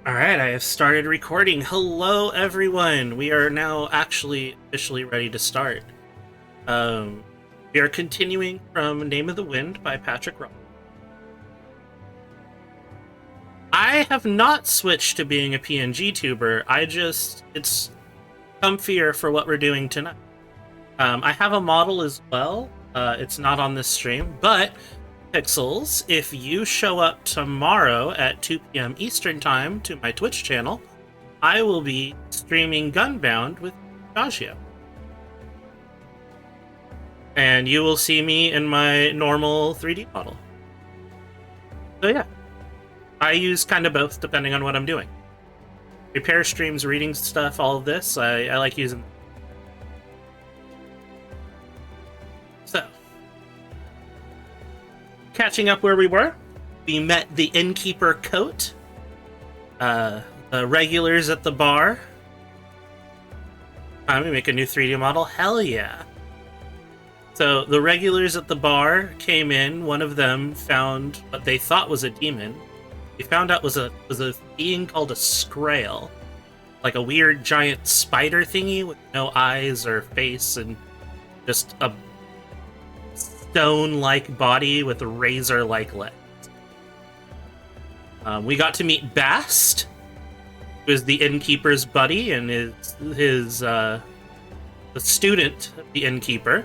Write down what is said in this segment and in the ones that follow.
All right, I have started recording. Hello, everyone. We are now actually officially ready to start. Um, we are continuing from Name of the Wind by Patrick Ross. I have not switched to being a PNG tuber. It's comfier for what we're doing tonight. I have a model as well. It's not on this stream, but Pixels, if you show up tomorrow at 2 p.m. Eastern Time to my Twitch channel, I will be streaming Gunbound with Gagio. And you will see me in my normal 3D model. So yeah, I use kind of both depending on what I'm doing. Repair streams, reading stuff, all of this, I like using. So, catching up where we were, we met the innkeeper Coat, the regulars at the bar. I'm gonna make a new 3D model. Hell yeah. So the regulars at the bar came in. One of them found what they thought was a demon. They found out was a being called a Scrael, like a weird giant spider thingy with no eyes or face and just a stone-like body with razor-like legs. We got to meet Bast, who is the innkeeper's buddy and his the student of the innkeeper,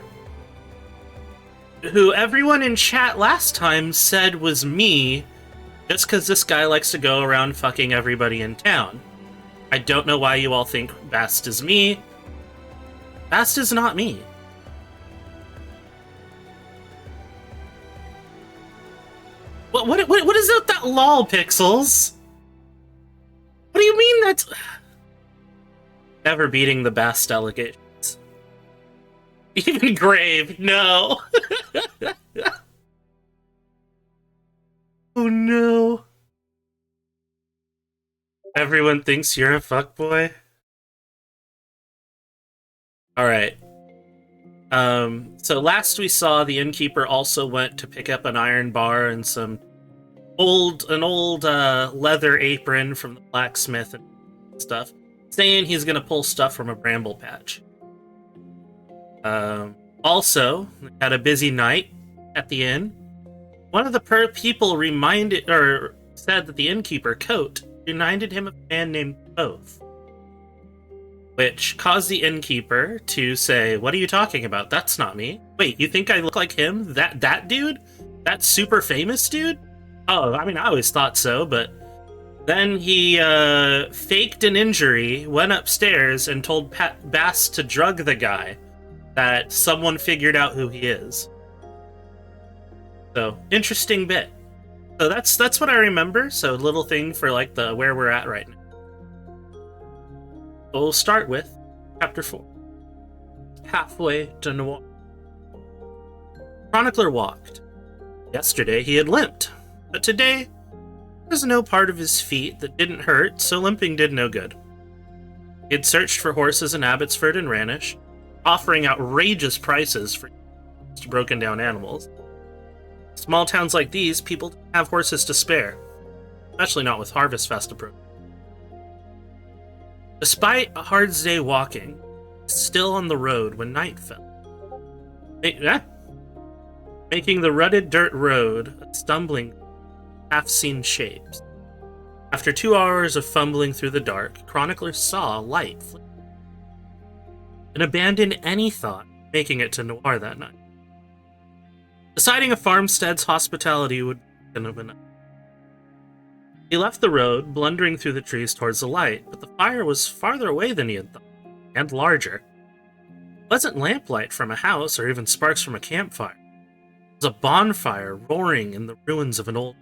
who everyone in chat last time said was me, just because this guy likes to go around fucking everybody in town. I don't know why you all think Bast is me. Bast is not me. What is that lol, Pixels? What do you mean that's... Ever beating the Bast delegations. Even Grave, no. Oh no. Everyone thinks you're a fuckboy? Alright. So last we saw, the innkeeper also went to pick up an iron bar and an old leather apron from the blacksmith and stuff, saying he's gonna pull stuff from a bramble patch. Also, had a busy night at the inn. One of the people said that the innkeeper, Coat, reminded him of a man named Oath, which caused the innkeeper to say, "What are you talking about? That's not me. Wait, you think I look like him? That dude? That super famous dude? Oh, I mean, I always thought so, but..." Then he faked an injury, went upstairs, and told Bast to drug the guy, that someone figured out who he is. So, interesting bit. So that's what I remember. So, little thing for like the where we're at right now. So we'll start with chapter 4. Halfway to Noir. Chronicler walked. Yesterday he had limped, but today there was no part of his feet that didn't hurt, so limping did no good. He had searched for horses in Abbotsford and Ranish, offering outrageous prices for broken down animals. Small towns like these, people don't have horses to spare, especially not with Harvest Fest approaching. Despite a hard day walking, still on the road when night fell, making the rutted dirt road a stumbling, half-seen shapes. After 2 hours of fumbling through the dark, Chronicler saw a light flicker and abandoned any thought of making it to Noir that night, deciding a farmstead's hospitality would be enough. He left the road, blundering through the trees towards the light, but the fire was farther away than he had thought, and larger. It wasn't lamplight from a house or even sparks from a campfire. It was a bonfire roaring in the ruins of an old,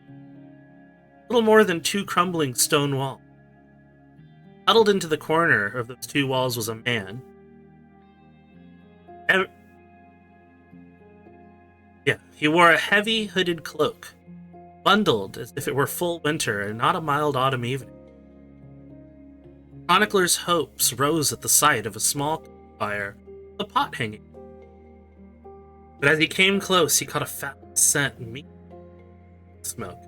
little more than 2 crumbling stone walls. Huddled into the corner of those 2 walls was a man. He wore a heavy hooded cloak, bundled as if it were full winter and not a mild autumn evening. Chronicler's hopes rose at the sight of a small fire, with a pot hanging. But as he came close, he caught a foul scent and meat smoke.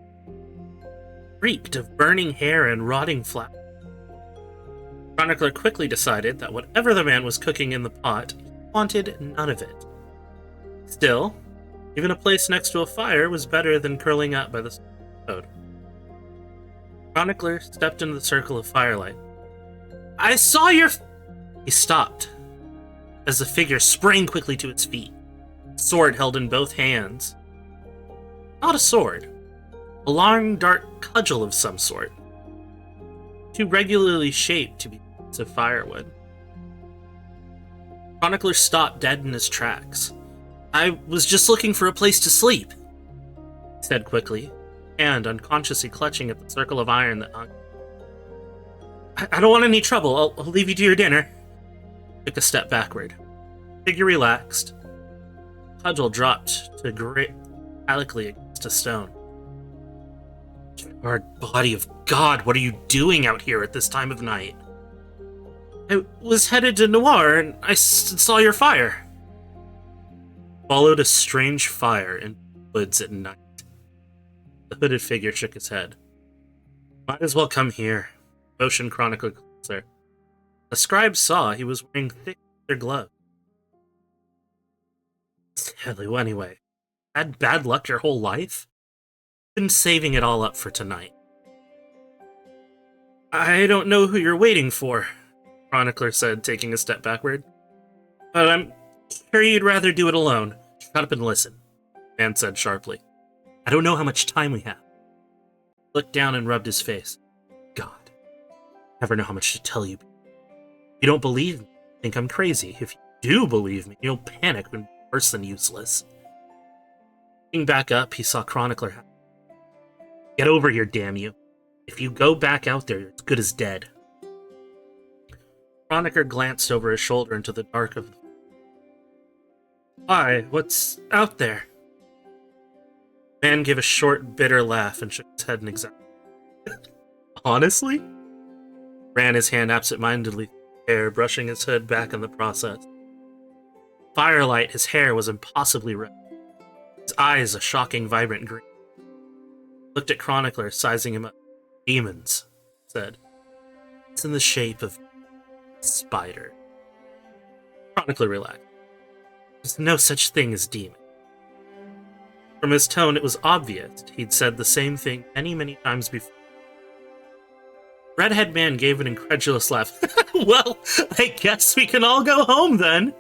reeked of burning hair and rotting flowers. Chronicler quickly decided that whatever the man was cooking in the pot, he wanted none of it. Still, even a place next to a fire was better than curling up by the road. Chronicler stepped into the circle of firelight. I saw your... He stopped as the figure sprang quickly to its feet, sword held in both hands. Not a sword. A long, dark cudgel of some sort. Too regularly shaped to be pieces of firewood. Chronicler stopped dead in his tracks. I was just looking for a place to sleep, he said quickly, and unconsciously clutching at the circle of iron that hung. I don't want any trouble. I'll leave you to your dinner. Took a step backward. Figure relaxed. Cudgel dropped to grate metallically against a stone. Hard body of God, what are you doing out here at this time of night? I was headed to Noir, and I saw your fire. Followed a strange fire in the woods at night. The hooded figure shook his head. Might as well come here, motioned Chronicler closer. The scribe saw he was wearing thick leather gloves. Well, anyway, had bad luck your whole life? Been saving it all up for tonight. I don't know who you're waiting for, Chronicler said, taking a step backward. But I'm sure you'd rather do it alone. Shut up and listen, the man said sharply. I don't know how much time we have. He looked down and rubbed his face. God, never know how much to tell you. You don't believe me, think I'm crazy. If you do believe me, you'll panic when worse than useless. Looking back up, he saw Chronicler. Get over here, damn you. If you go back out there, you're as good as dead. Chronicler glanced over his shoulder into the dark of the... Why? What's out there? The man gave a short, bitter laugh and shook his head in exasperation. Honestly? Ran his hand absent-mindedly through his hair, brushing his hood back in the process. Firelight, his hair was impossibly red. His eyes a shocking, vibrant green. Looked at Chronicler, sizing him up. Demons, said. It's in the shape of a spider. Chronicler relaxed. There's no such thing as demon. From his tone, it was obvious he'd said the same thing many, many times before. Redhead man gave an incredulous laugh. Well, I guess we can all go home then.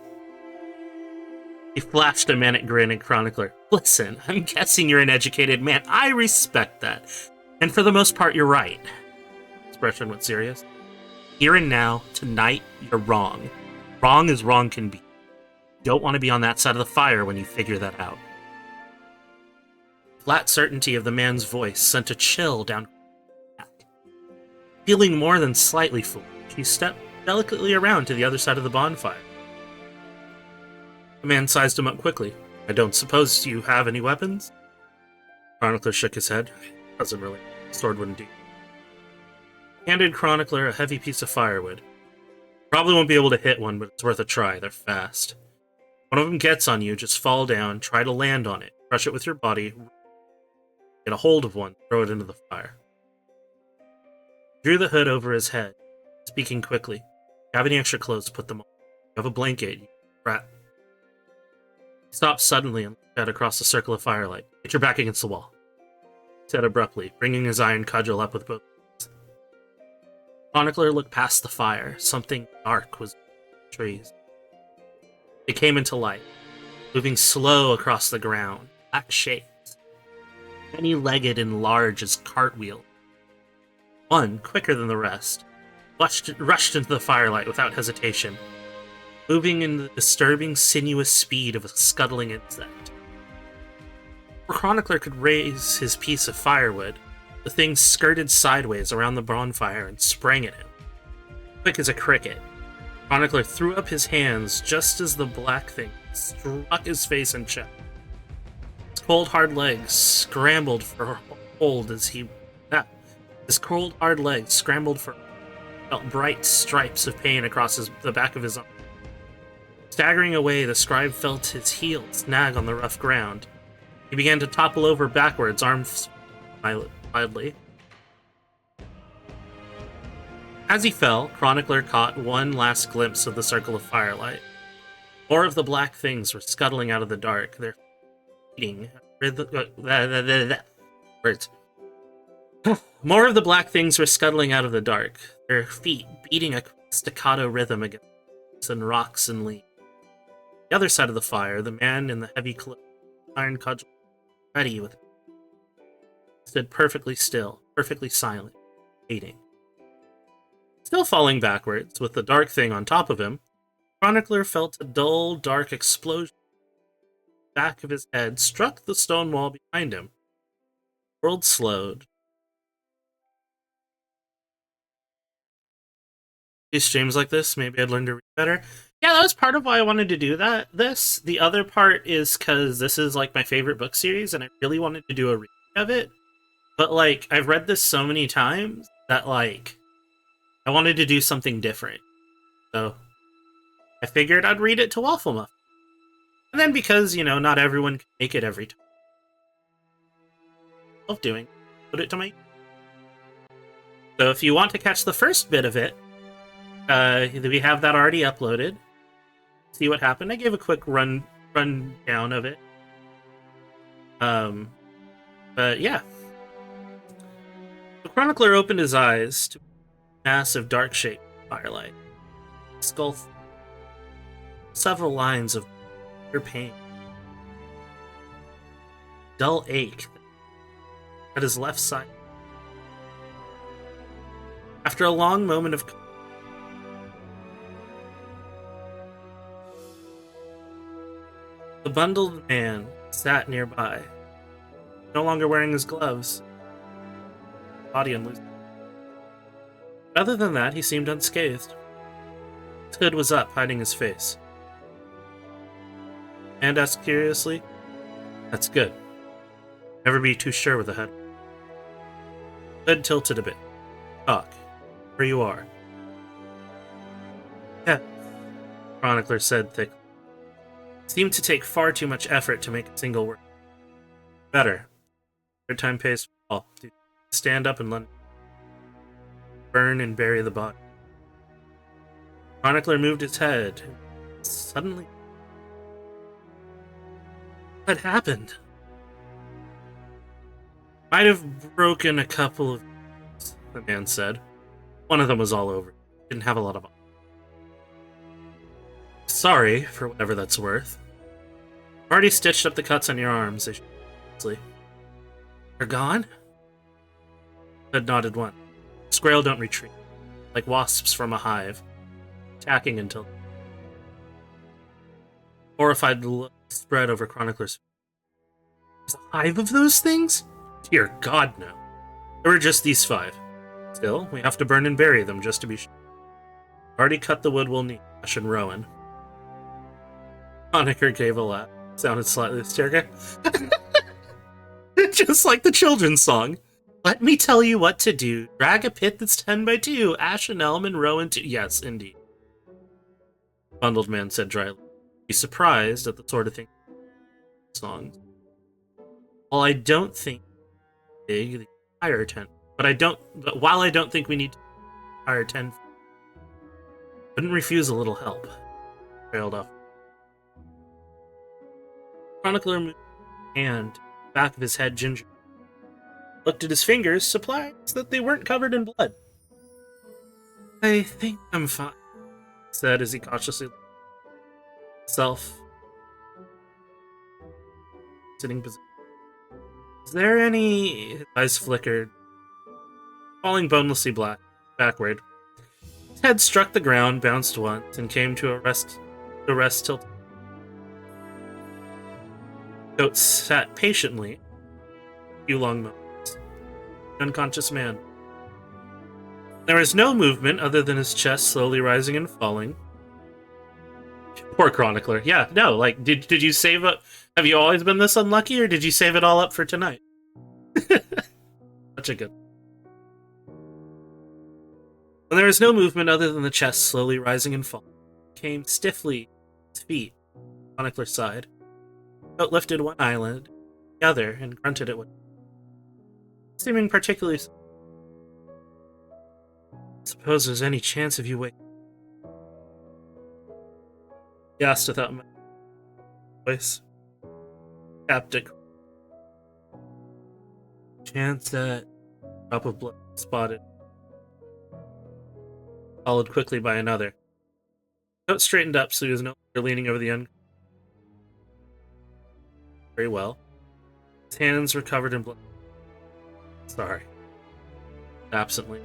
He flashed a manic grin at Chronicler. Listen, I'm guessing you're an educated man. I respect that. And for the most part, you're right. His expression went serious. Here and now, tonight, you're wrong. Wrong as wrong can be. You don't want to be on that side of the fire when you figure that out. Flat certainty of the man's voice sent a chill down her back. Feeling more than slightly foolish, he stepped delicately around to the other side of the bonfire. The man sized him up quickly. I don't suppose you have any weapons? Chronicler shook his head. Doesn't really. Sword wouldn't do. Handed Chronicler a heavy piece of firewood. Probably won't be able to hit one, but it's worth a try. They're fast. One of them gets on you, just fall down, try to land on it, crush it with your body, get a hold of one, throw it into the fire. Drew the hood over his head, speaking quickly. If you have any extra clothes, put them on. If you have a blanket, you wrap. He stopped suddenly and looked out across the circle of firelight. Get your back against the wall, he said abruptly, bringing his iron cudgel up with both hands. Chronicler looked past the fire. Something dark was in the trees. It came into light, moving slow across the ground, black shapes, many-legged and large as cartwheels. One, quicker than the rest, rushed into the firelight without hesitation, moving in the disturbing, sinuous speed of a scuttling insect. Before Chronicler could raise his piece of firewood, the thing skirted sideways around the bonfire and sprang at him. Quick as a cricket, Chronicler threw up his hands just as the black thing struck his face and chest. His cold, hard legs scrambled for hold as he... His cold, hard legs scrambled for... Felt bright stripes of pain across the back of his arm. Staggering away, the scribe felt his heel snag on the rough ground. He began to topple over backwards, arms wildly. As he fell, Chronicler caught one last glimpse of the circle of firelight. More of the black things were scuttling out of the dark, their feeding words. More of the black things were scuttling out of the dark, their feet beating a staccato rhythm against and rocks and leaves. The other side of the fire, the man in the heavy cloak, iron cudgel, ready with, stood perfectly still, perfectly silent, waiting. Still falling backwards, with the dark thing on top of him, Chronicler felt a dull, dark explosion. The back of his head struck the stone wall behind him. The world slowed. These streams like this, maybe I'd learn to read better. Yeah, that was part of why I wanted to do The other part is because this is like my favorite book series, and I really wanted to do a read of it. But like, I've read this so many times that like, I wanted to do something different. So I figured I'd read it to Waffle Muff. And then because, not everyone can make it every time. Of doing, put it to my. So if you want to catch the first bit of it, we have that already uploaded. See what happened. I gave a quick rundown of it. But yeah. The Chronicler opened his eyes to a massive dark shape firelight. Skull. Several lines of bitter pain. Dull ache at his left side. After a long moment of the bundled man sat nearby, no longer wearing his gloves, body unloosed. Other than that, he seemed unscathed. His hood was up, hiding his face. And asked curiously, "That's good. Never be too sure with a head." Hood tilted a bit. "Talk. Where you are." "Yeah," Chronicler said thickly. It seemed to take far too much effort to make a single word. "Better. Third time pays for all. Stand up and let burn and bury the body." Chronicler moved his head. Suddenly, what had happened? "Might have broken a couple of," the man said. "One of them was all over. Didn't have a lot of. Sorry, for whatever that's worth. Already stitched up the cuts on your arms." "They're gone?" Hood nodded once. Squirrel don't retreat, like wasps from a hive, attacking until. Horrified look spread over Chronicler's face. "There's a hive of those things? Dear God, no. There were just these 5. Still, we have to burn and bury them just to be sure. Already cut the wood we'll need, Ash and Rowan." Chronicler gave a laugh. Sounded slightly hysterical. Just like the children's song. "Let me tell you what to do. Drag a pit that's 10 by 2. Ash and Elm and Rowan too." "Yes, indeed," the bundled man said dryly. He's surprised at the sort of thing songs. While I don't think the entire 10, but while I don't think we need to hire 10, couldn't refuse a little help. Trailed off. Chronicler moved his hand back of his head gingerly. Looked at his fingers, surprised that they weren't covered in blood. "I think I'm fine," he said as he cautiously looked at himself. Sitting position. "Is there any..." His eyes flickered, falling bonelessly backward. His head struck the ground, bounced once, and came to a rest tilted. Goat sat patiently a few long moments. The unconscious man. There was no movement other than his chest slowly rising and falling. Poor Chronicler. Yeah, no, like, did you save up? Have you always been this unlucky, or did you save it all up for tonight? Such a good. When there was no movement other than the chest slowly rising and falling, he came stiffly to his feet. Chronicler sighed. Goat lifted one eyelid, the other, and grunted at what, seeming particularly. Suppose there's any chance of you waking? He asked without my voice. Captain. Chance that drop of blood spotted, followed quickly by another. Coat straightened up so he was no longer leaning over the very well. His hands were covered in blood. Sorry. Absently.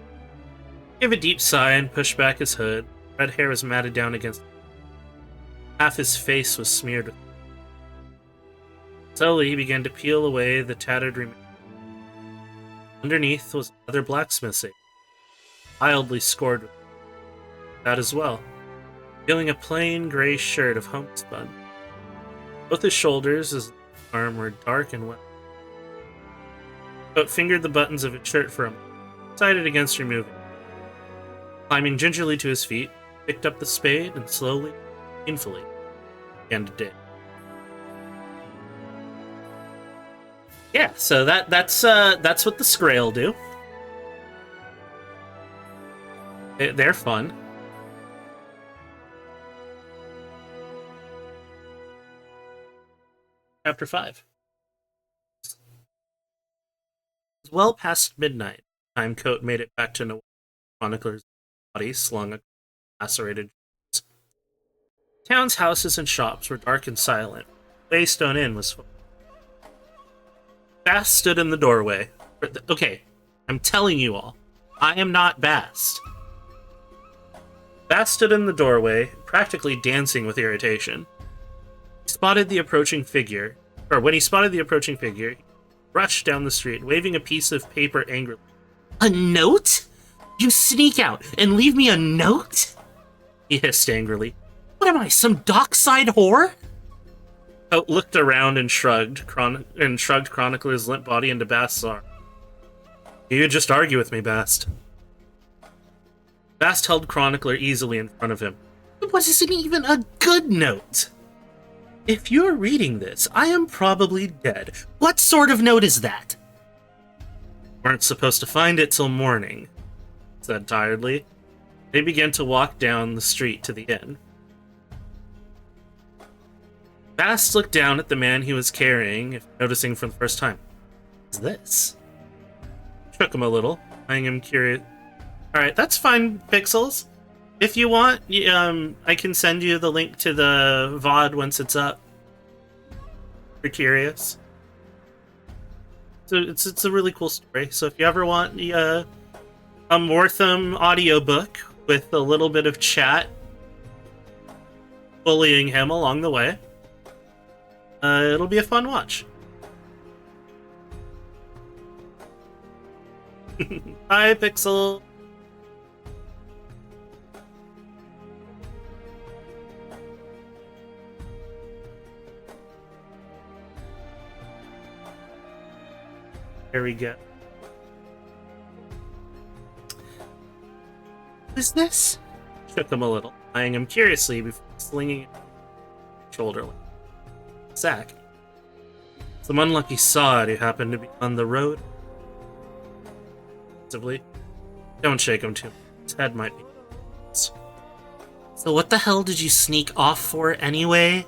He gave a deep sigh and pushed back his hood. Red hair was matted down against him. Half his face was smeared with. Slowly, he began to peel away the tattered remains. Underneath was another blacksmith's apron, wildly scored with that as well, revealing a plain gray shirt of homespun. Both his shoulders and his arm were dark and wet. Coat fingered the buttons of his shirt for a moment, decided against removing it. Climbing gingerly to his feet, picked up the spade and slowly, painfully, began to dig. Yeah, so that's what the Scrael do. They're fun. Chapter 5. It was well past midnight. Time Coat made it back to Noel. Chronicler's body slung across lacerated joints. Town's houses and shops were dark and silent. Waystone Inn was full. Bast stood in the doorway. Okay, I'm telling you all, I am not Bast. Bast stood in the doorway, practically dancing with irritation. When he spotted the approaching figure, he rushed down the street, waving a piece of paper angrily. A note? You sneak out and leave me a note? He hissed angrily. What am I, some dockside whore? Coat looked around and shrugged Chronicler's limp body into Bast's arm. You could just argue with me, Bast. Bast held Chronicler easily in front of him. It wasn't even a good note. If you're reading this, I am probably dead. What sort of note is that? Weren't supposed to find it till morning, said tiredly. They began to walk down the street to the inn. Bast looked down at the man he was carrying, noticing for the first time. What's this? Shook him a little, eyeing him curious. Alright, that's fine, Pixels. If you want, I can send you the link to the VOD once it's up. If you're curious. So it's a really cool story. So if you ever want a Morthm audiobook with a little bit of chat bullying him along the way, it'll be a fun watch. Bye, Pixel. There we go. Who's this? Shook him a little, eyeing him curiously before slinging it shoulder length. Sack. Some unlucky sod who happened to be on the road. Possibly. Don't shake him too much. His head might be. So what the hell did you sneak off for anyway?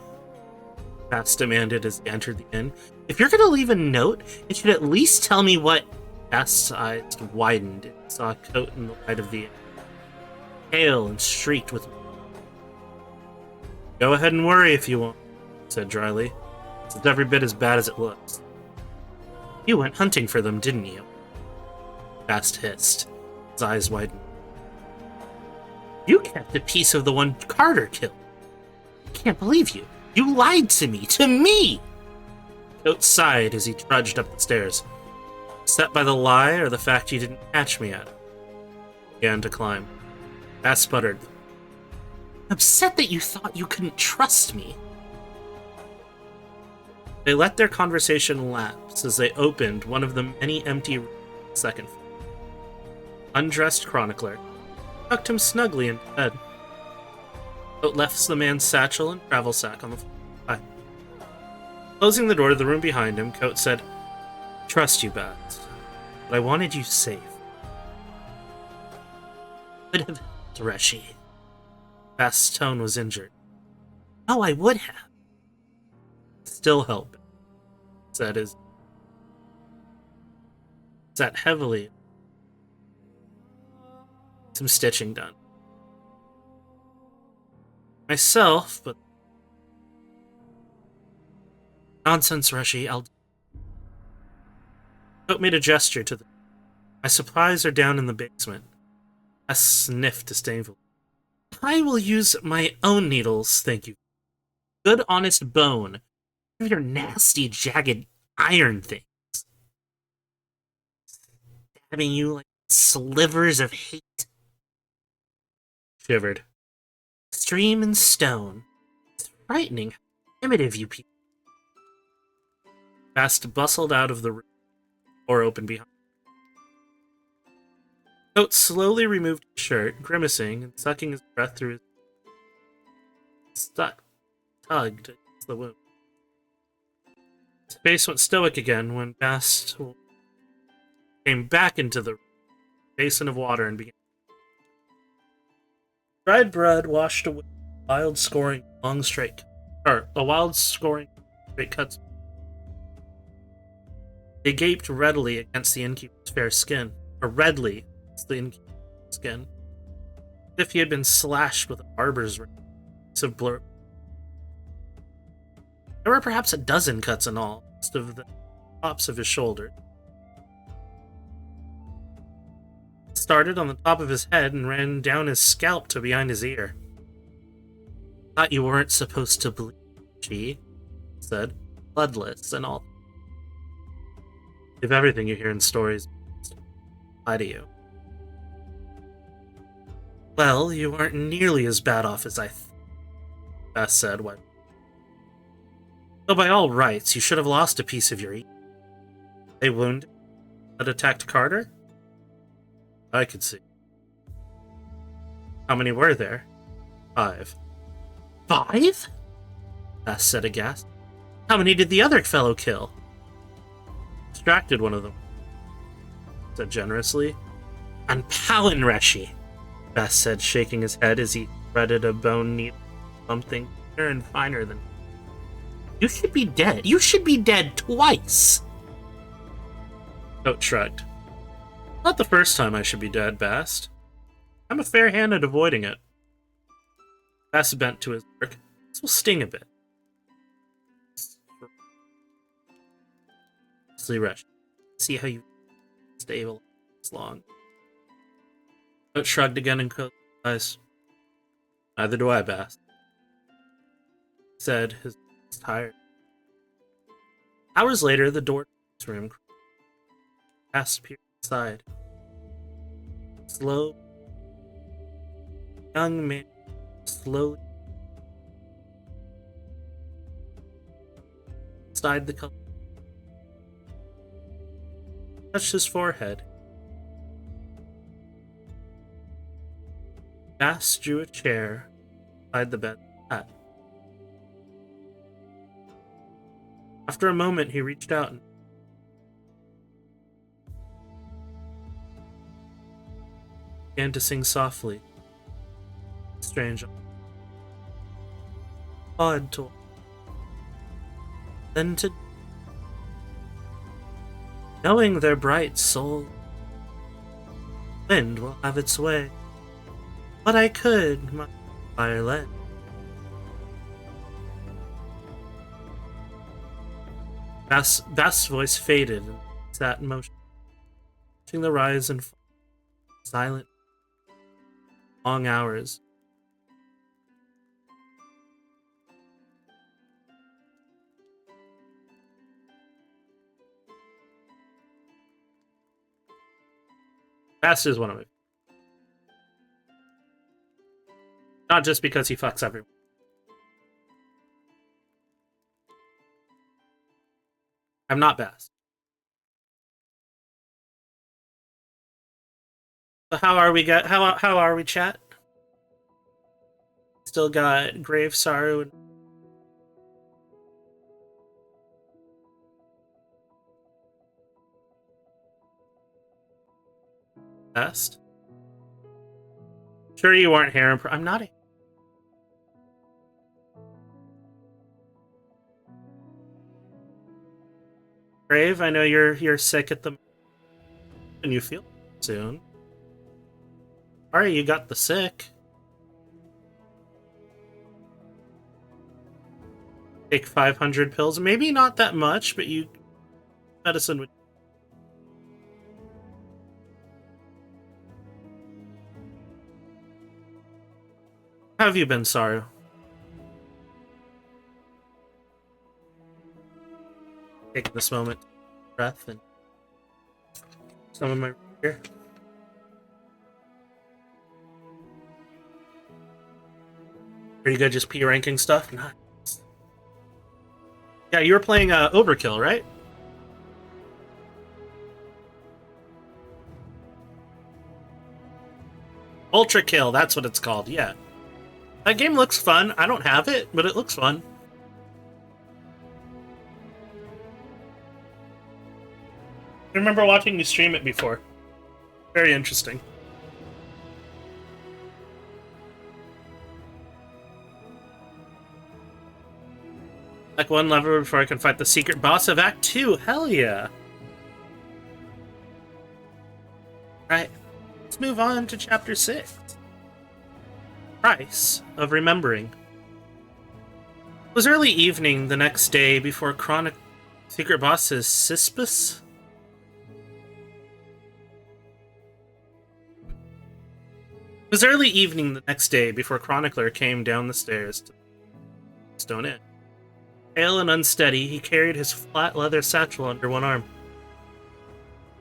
Bast demanded as he entered the inn. If you're gonna leave a note, it should at least tell me what. Bast's eyes widened and saw a Coat in the light of the inn. Pale and streaked with. Go ahead and worry if you want, he said dryly. It's every bit as bad as it looks. You went hunting for them, didn't you? Bast hissed. His eyes widened. You kept a piece of the one Carter killed. I can't believe you. You lied to me! To me! Coat sighed as he trudged up the stairs. Upset by the lie or the fact you didn't catch me at it. He began to climb. Bast sputtered. Upset that you thought you couldn't trust me. They let their conversation lapse as they opened one of the many empty rooms on the second floor. Undressed Chronicler tucked him snugly into bed. Coat left the man's satchel and travel sack on the floor. Bye. Closing the door to the room behind him, Coat said, Trust you, Bast, but I wanted you safe. would have helped, Reshi. Bast's tone was injured. Oh, I would have. Still help, said his. Sat heavily. Some stitching done. Myself, but. Nonsense, Reshi. Tote made a gesture to the. My supplies are down in the basement. I sniffed disdainfully. I will use my own needles, thank you. Good, honest bone. Your nasty, jagged iron things. Stabbing you like slivers of hate. Shivered. Stream and stone. It's frightening how primitive you people. Bast bustled out of the room. Door opened behind. Coat slowly removed his shirt, grimacing and sucking his breath through his tugged against the wound. His face went stoic again when Bast came back into the basin of water and began. Dried blood washed away a wild scoring straight cuts. They gaped readily against the innkeeper's fair skin, or redly against the innkeeper's skin, as if he had been slashed with a barber's razor of blur. There were perhaps a dozen cuts in all, most of the tops of his shoulder. It started on the top of his head and ran down his scalp to behind his ear. Thought you weren't supposed to bleed, she said, bloodless and all. If everything you hear in stories lie to you. Well, you aren't nearly as bad off as I Bast said. What? Though by all rights, you should have lost a piece of your ear. They wounded that attacked Carter? I could see. How many were there? 5. 5? Bast said aghast. How many did the other fellow kill? Distracted one of them. Said generously. And Palin Reshi, Bast said, shaking his head as he threaded a bone needle, something thinner and finer than. You should be dead. You should be dead twice. Coat shrugged. Not the first time I should be dead, Bast. I'm a fair hand at avoiding it. Bast bent to his work. This will sting a bit. Reshi. See how you stay alive this long. Coat shrugged again and closed his eyes. Neither do I, Bast. Said, his voice tired. Hours later, the door to his room. Bast appeared inside. Slow. Young man slowly sighed the color. Touched his forehead. Bast drew a chair beside the bed. After a moment, he reached out and began to sing softly. Strange. Odd to. Then to. Knowing their bright soul, wind will have its way. But I could, my fire led. Bast's voice faded and sat in motion, watching the rise and fall, silent, long hours. Bast is one of it. Not just because he fucks everyone. I'm not Bast. So how are we how are we, chat? Still got grave sorrow and Bast. Sure you aren't harem. I'm not a... Brave, I know you're sick at the moment and you feel soon. Sorry you got the sick. Take 500 pills. Maybe not that much, but you... medicine would... How have you been, Saru? Take this moment, breath, and some of my here. Pretty good, just P ranking stuff. Nice. Yeah, you were playing Overkill, right? Ultra Kill, that's what it's called. Yeah, that game looks fun. I don't have it, but it looks fun. I remember watching you stream it before. Very interesting. Like one level before I can fight the secret boss of Act 2. Hell yeah. Alright, let's move on to Chapter 6. Price of Remembering. It was early evening the next day before Chronic Secret Boss's Sispus? It was early evening the next day before Chronicler came down the stairs to Stone Inn. Pale and unsteady, he carried his flat leather satchel under one arm,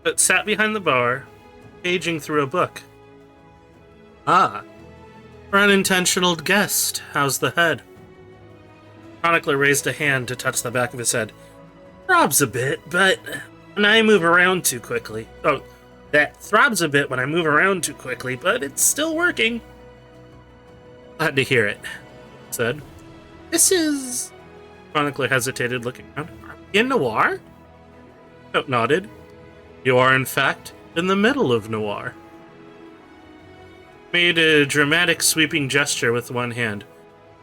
but sat behind the bar, paging through a book. Ah, for unintentional guest, how's the head? Chronicler raised a hand to touch the back of his head. Throbs a bit, but when I move around too quickly. Oh, that throbs a bit when I move around too quickly, but it's still working. Glad to hear it, said. This is... Chronicler hesitated, looking around. Are we in Noir? Note nodded. You are, in fact, in the middle of Noir. Made a dramatic sweeping gesture with one hand.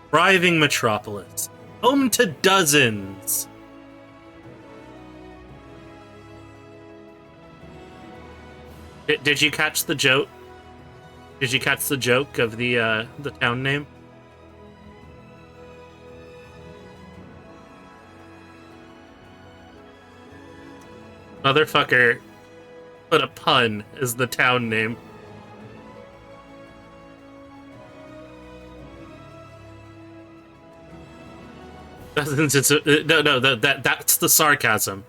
Thriving metropolis. Home to dozens. Did you catch the joke? Did you catch the joke of the town name? Motherfucker put a pun as the town name. That's the sarcasm.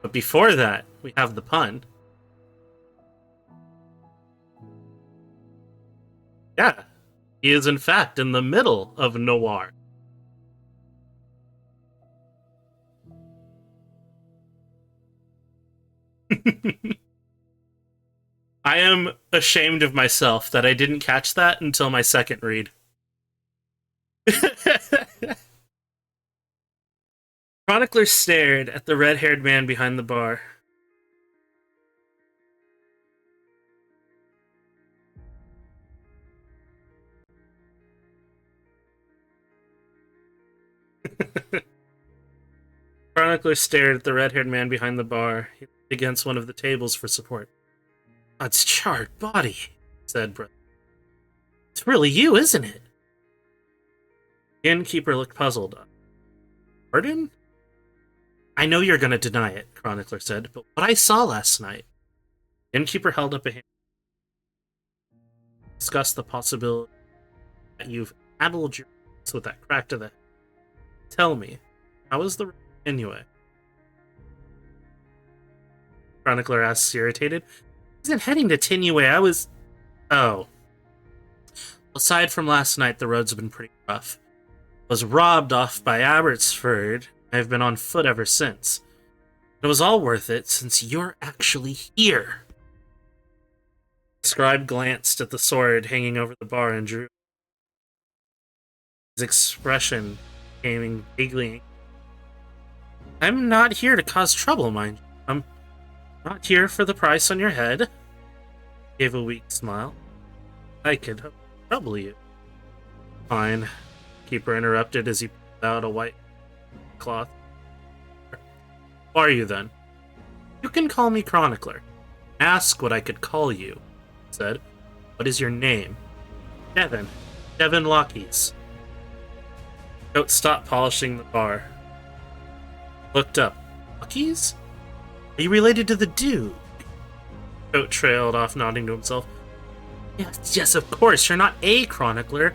But before that, we have the pun. Yeah, he is in fact in the middle of Noir. I am ashamed of myself that I didn't catch that until my second read. Chronicler stared at the red-haired man behind the bar. Chronicler stared at the red-haired man behind the bar. He leaned against one of the tables for support. God's charred body, said Brother. It's really you, isn't it? The innkeeper looked puzzled. Pardon? I know you're going to deny it, Chronicler said, but what I saw last night... The innkeeper held up a hand. Discussed the possibility that you've addled your with that crack to the head. Tell me, how is the anyway? Chronicler asked, irritated. I wasn't heading to Tinue, I was... Oh. Aside from last night, the roads have been pretty rough. I was robbed off by Abbotsford. I've been on foot ever since. It was all worth it, since you're actually here. The scribe glanced at the sword hanging over the bar and drew. His expression became vaguely. I'm not here to cause trouble, mind you. I'm not here for the price on your head. He gave a weak smile. I could trouble you. Fine. Keeper interrupted as he pulled out a white cloth. Who are you then? You can call me Chronicler. Ask what I could call you, he said. What is your name? Devin. Devin Lockhees. Goat stopped polishing the bar. Looked up. Lockhees? Are you related to the dude? Goat trailed off, nodding to himself. Yes, of course. You're not a chronicler.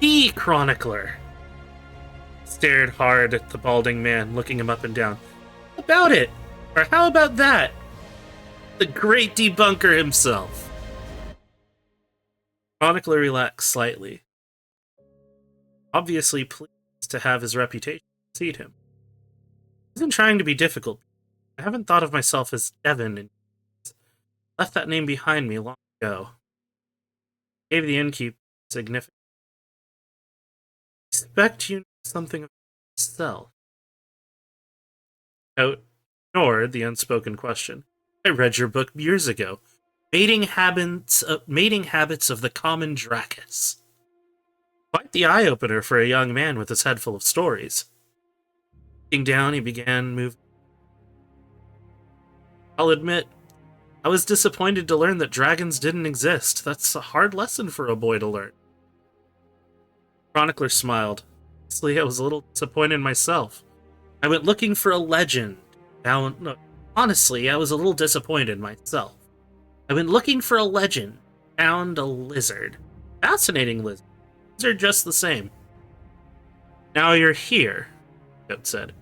The chronicler. Stared hard at the balding man, looking him up and down. How about it? Or how about that? The great debunker himself. Chronicler relaxed slightly. Obviously pleased to have his reputation precede him. I wasn't trying to be difficult. I haven't thought of myself as Devin and left that name behind me long ago. Gave the innkeeper significance. I expect you know something of yourself. Goat ignored the unspoken question. I read your book years ago. Mating habits of the common Dracus. Quite the eye-opener for a young man with his head full of stories. Sitting down, he began moving. I'll admit, I was disappointed to learn that dragons didn't exist. That's a hard lesson for a boy to learn. Chronicler smiled. Honestly, I was a little disappointed myself. I went looking for a legend. Honestly, I was a little disappointed myself. I went looking for a legend. Found a lizard. Fascinating lizard. These are just the same. Now you're here, Goat said.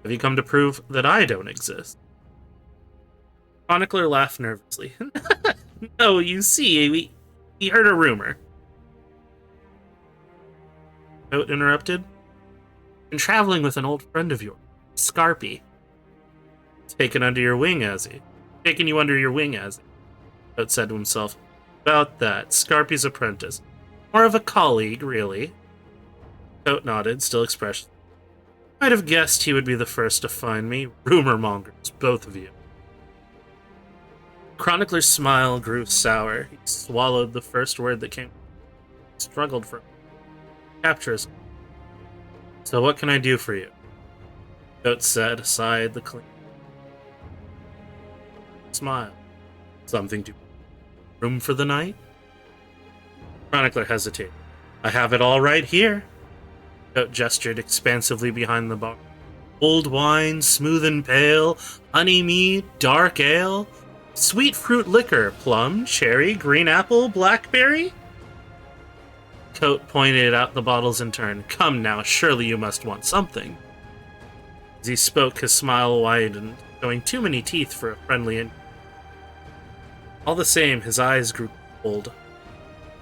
Have you come to prove that I don't exist? Chronicler laughed nervously. No, you see, we heard a rumor. Goat interrupted. Been traveling with an old friend of yours, Scarpy. Taken under your wing, has he? Taken you under your wing, has he? Goat said to himself. About that, Scarpy's apprentice. More of a colleague, really. Goat nodded, still expressionless. I'd have guessed he would be the first to find me. Rumor mongers, both of you. Chronicler's smile grew sour. He swallowed the first word that came. Struggled for captures. So what can I do for you? Goat said, aside the clean smile. Something to room for the night? Chronicler hesitated. I have it all right here. Goat gestured expansively behind the bar. Old wine, smooth and pale, honey mead, dark ale, sweet fruit liquor, plum, cherry, green apple, blackberry? Goat pointed out the bottles in turn. Come now, surely you must want something. As he spoke, his smile widened, showing too many teeth for a friendly. All the same, his eyes grew cold,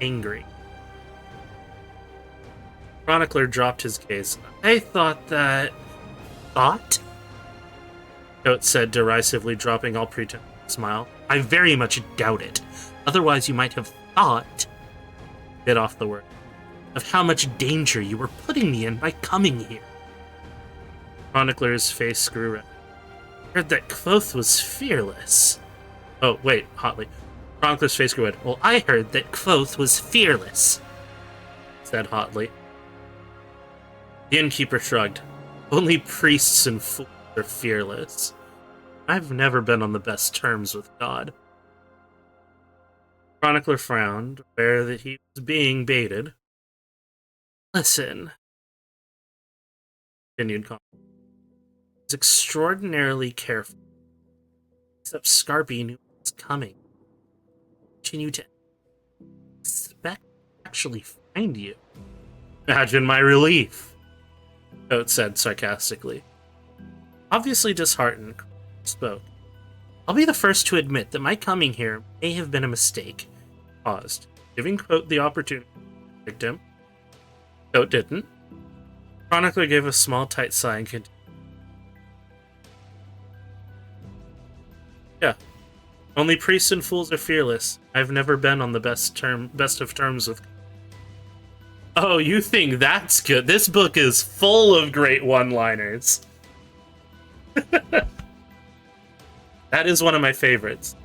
angry. Chronicler dropped his gaze. I thought that... Thought? Goat said derisively, dropping all pretense to smile. I very much doubt it. Otherwise you might have thought... Bit off the word. Of how much danger you were putting me in by coming here. Chronicler's face grew red. I heard that Kvothe was fearless. Oh, wait, hotly. Chronicler's face grew red. Well, I heard that Kvothe was fearless, said hotly. The innkeeper shrugged. Only priests and fools are fearless. I've never been on the best terms with God. Chronicler frowned, aware that he was being baited. Listen, continued Chronicler. He was extraordinarily careful. Except Scarpy knew it was coming. Continued to expect to actually find you. Imagine my relief, Goat said sarcastically. Obviously disheartened, spoke. I'll be the first to admit that my coming here may have been a mistake. Paused, giving Goat the opportunity to protect him. Goat didn't. Chronicler gave a small, tight sigh and continued. Yeah. Only priests and fools are fearless. I've never been on the best of terms with... Oh, you think that's good? This book is full of great one-liners. That is one of my favorites.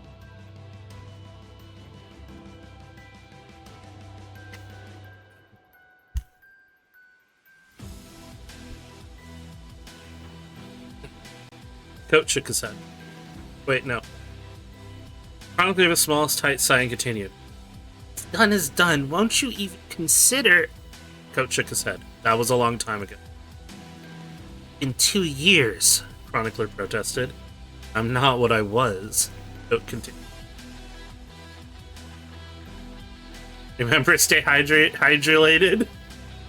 Coach shook his head. Wait, no. Chronicler gave a small, tight sigh and continued. Done is done. Won't you even consider... Coach shook his head. That was a long time ago. In 2 years, Chronicler protested. I'm not what I was. Coach continued. Remember, stay hydrated.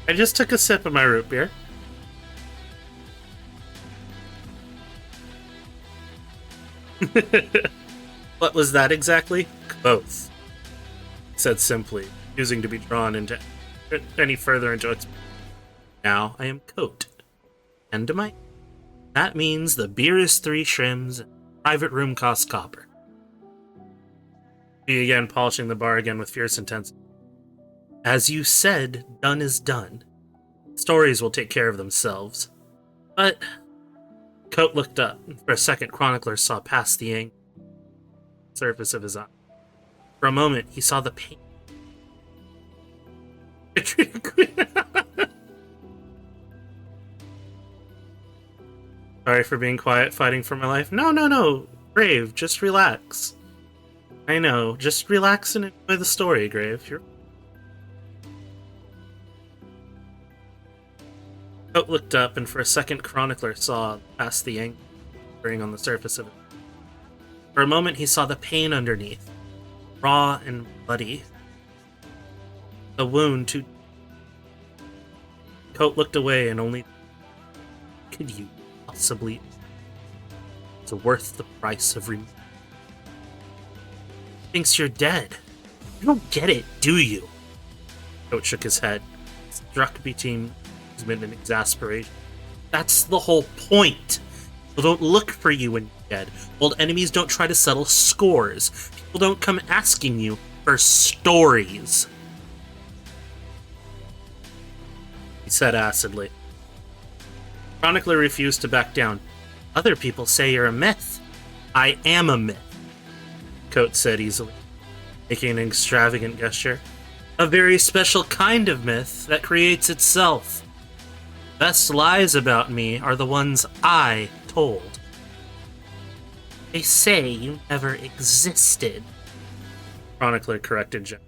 I just took a sip of my root beer. What was that exactly? Both. Said simply, refusing to be drawn into any further into it. Now I am Coat. And my... That means the beer is 3 shrims and private room costs copper. He began polishing the bar again with fierce intensity. As you said, done is done. Stories will take care of themselves. But... Coat looked up, and for a second Chronicler saw past the angry surface of his eye. For a moment, he saw the pain. Sorry for being quiet, fighting for my life. No. Grave, just relax. I know, just relax and enjoy the story, Grave. Coat looked up, and for a second Chronicler saw past the anger on the surface of it. For a moment, he saw the pain underneath, raw and bloody. The wound too. Coat looked away, and only could you possibly? It's worth the price of removal. Thinks you're dead. You don't get it, do you? Coat shook his head, struck between in exasperation. That's the whole point. People don't look for you when you're dead. Old enemies don't try to settle scores. People don't come asking you for stories. He said acidly. Chronicler refused to back down. Other people say you're a myth. I am a myth, Coat said easily, making an extravagant gesture. A very special kind of myth that creates itself. Best lies about me are the ones I told. They say you never existed, Chronicler corrected Jen.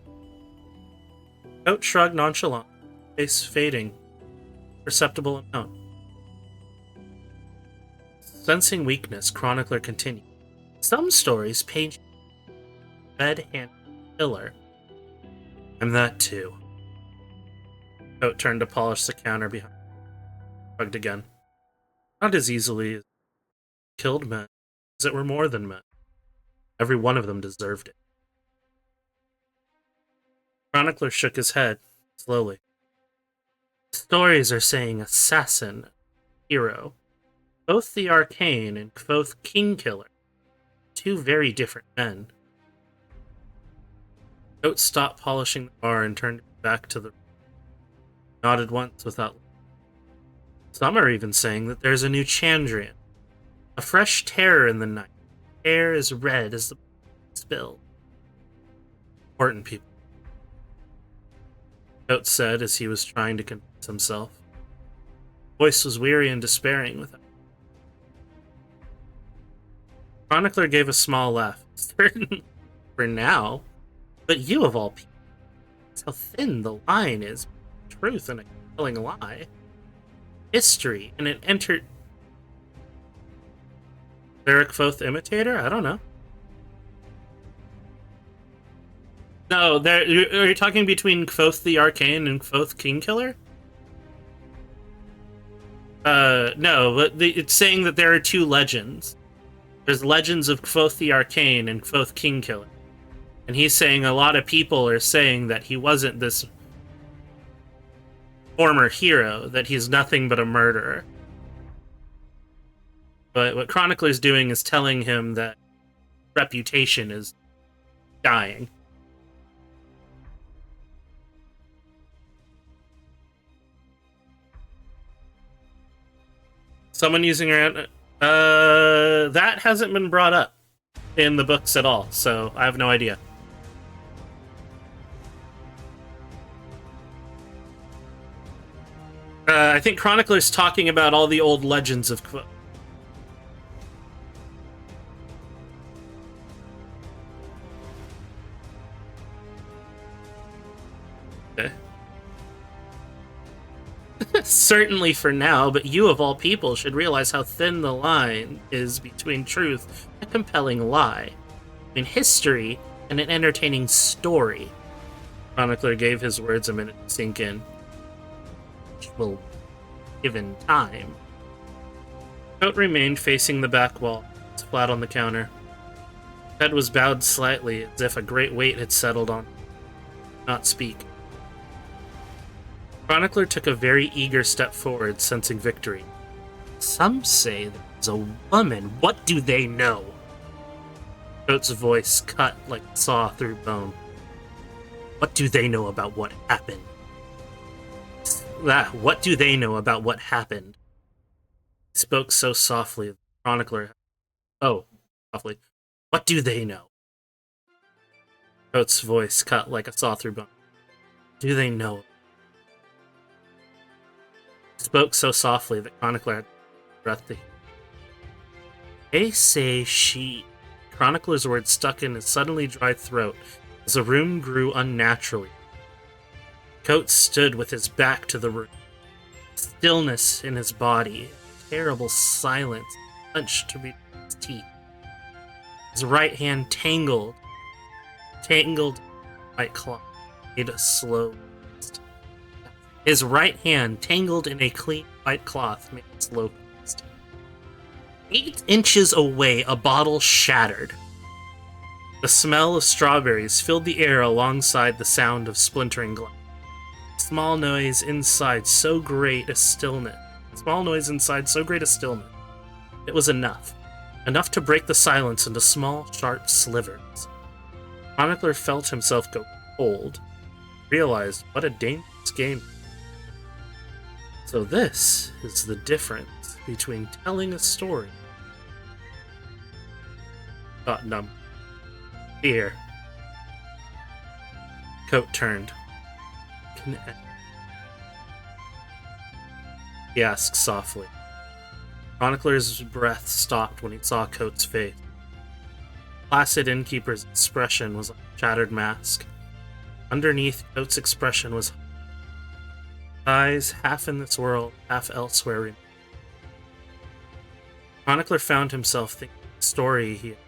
Coat shrugged nonchalant, face fading, perceptible amount. Sensing weakness, Chronicler continued. Some stories paint red-handed killer. I'm that too. Coat turned to polish the counter behind. Shrugged again. Not as easily as killed men, as it were more than men. Every one of them deserved it. Chronicler shook his head, slowly. Stories are saying assassin, hero. Both the Arcane and Kvothe Kingkiller. 2 very different men. Coat stopped polishing the bar and turned back to the room. Nodded once without. Some are even saying that there's a new Chandrian. A fresh terror in the night. Air as red as the spill. Important people. Coat said as he was trying to convince himself. His voice was weary and despairing without. Chronicler gave a small laugh. Certain for now. But you of all people. That's how thin the line is between truth and a killing lie. History and an entered. Eric Kvothe imitator? I don't know. No, are you talking between Kvothe the Arcane and Kvothe Kingkiller? No, but it's saying that there are 2 legends. There's legends of Kvothe the Arcane and Kvothe Kingkiller. And he's saying a lot of people are saying that he wasn't this former hero, that he's nothing but a murderer. But what Chronicler's doing is telling him that reputation is dying. Someone using her... that hasn't been brought up in the books at all, so I have no idea. I think Chronicler's talking about all the old legends of Kvothe. Okay. Certainly for now, but you of all people should realize how thin the line is between truth and a compelling lie, between history and an entertaining story. Chronicler gave his words a minute to sink in. Well, given time. Coat remained facing the back wall, flat on the counter. His head was bowed slightly, as if a great weight had settled on him. Not speak. Chronicler took a very eager step forward, sensing victory. Some say there's a woman. What do they know? Coat's voice cut like a saw through bone. What do they know about what happened? What do they know about what happened? He spoke so softly, the chronicler... Oh, softly. What do they know? Coat's voice cut like a saw through bone. Do they know? He spoke so softly that chronicler had breath to hear. They say she... Chronicler's words stuck in his suddenly dry throat as the room grew unnaturally. Coat stood with his back to the room. Stillness in his body, terrible silence, clenched to between his teeth. His right hand tangled white cloth, made a slow fist. His right hand tangled in a clean white cloth, made a slow fist. 8 inches away, a bottle shattered. The smell of strawberries filled the air alongside the sound of splintering glass. Small noise inside so great a stillness. It was enough. Enough to break the silence into small, sharp slivers. Chronicler felt himself go cold. Realized what a dangerous game. So this is the difference between telling a story. Got numb. Fear. Coat turned. He asked softly. Chronicler's breath stopped when he saw Coat's face. The placid innkeeper's expression was like a shattered mask. Underneath, Coat's expression was eyes half in this world, half elsewhere. Chronicler found himself thinking of a story here.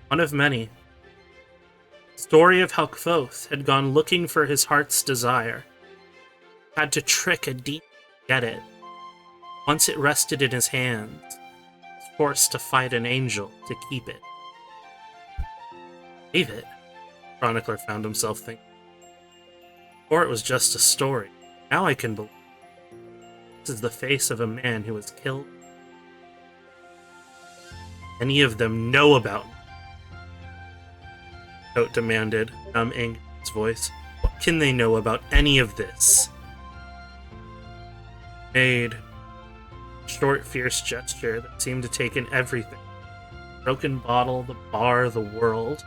One of many. The story of how Kvothe had gone looking for his heart's desire. Had to trick a demon to get it. Once it rested in his hands, he was forced to fight an angel to keep it. Leave it, Chronicler found himself thinking. Or it was just a story. Now I can believe. This is the face of a man who was killed. Any of them know about me? Coat demanded, numb anger in his voice. What can they know about any of this? Made a short, fierce gesture that seemed to take in everything. The broken bottle, the bar, the world.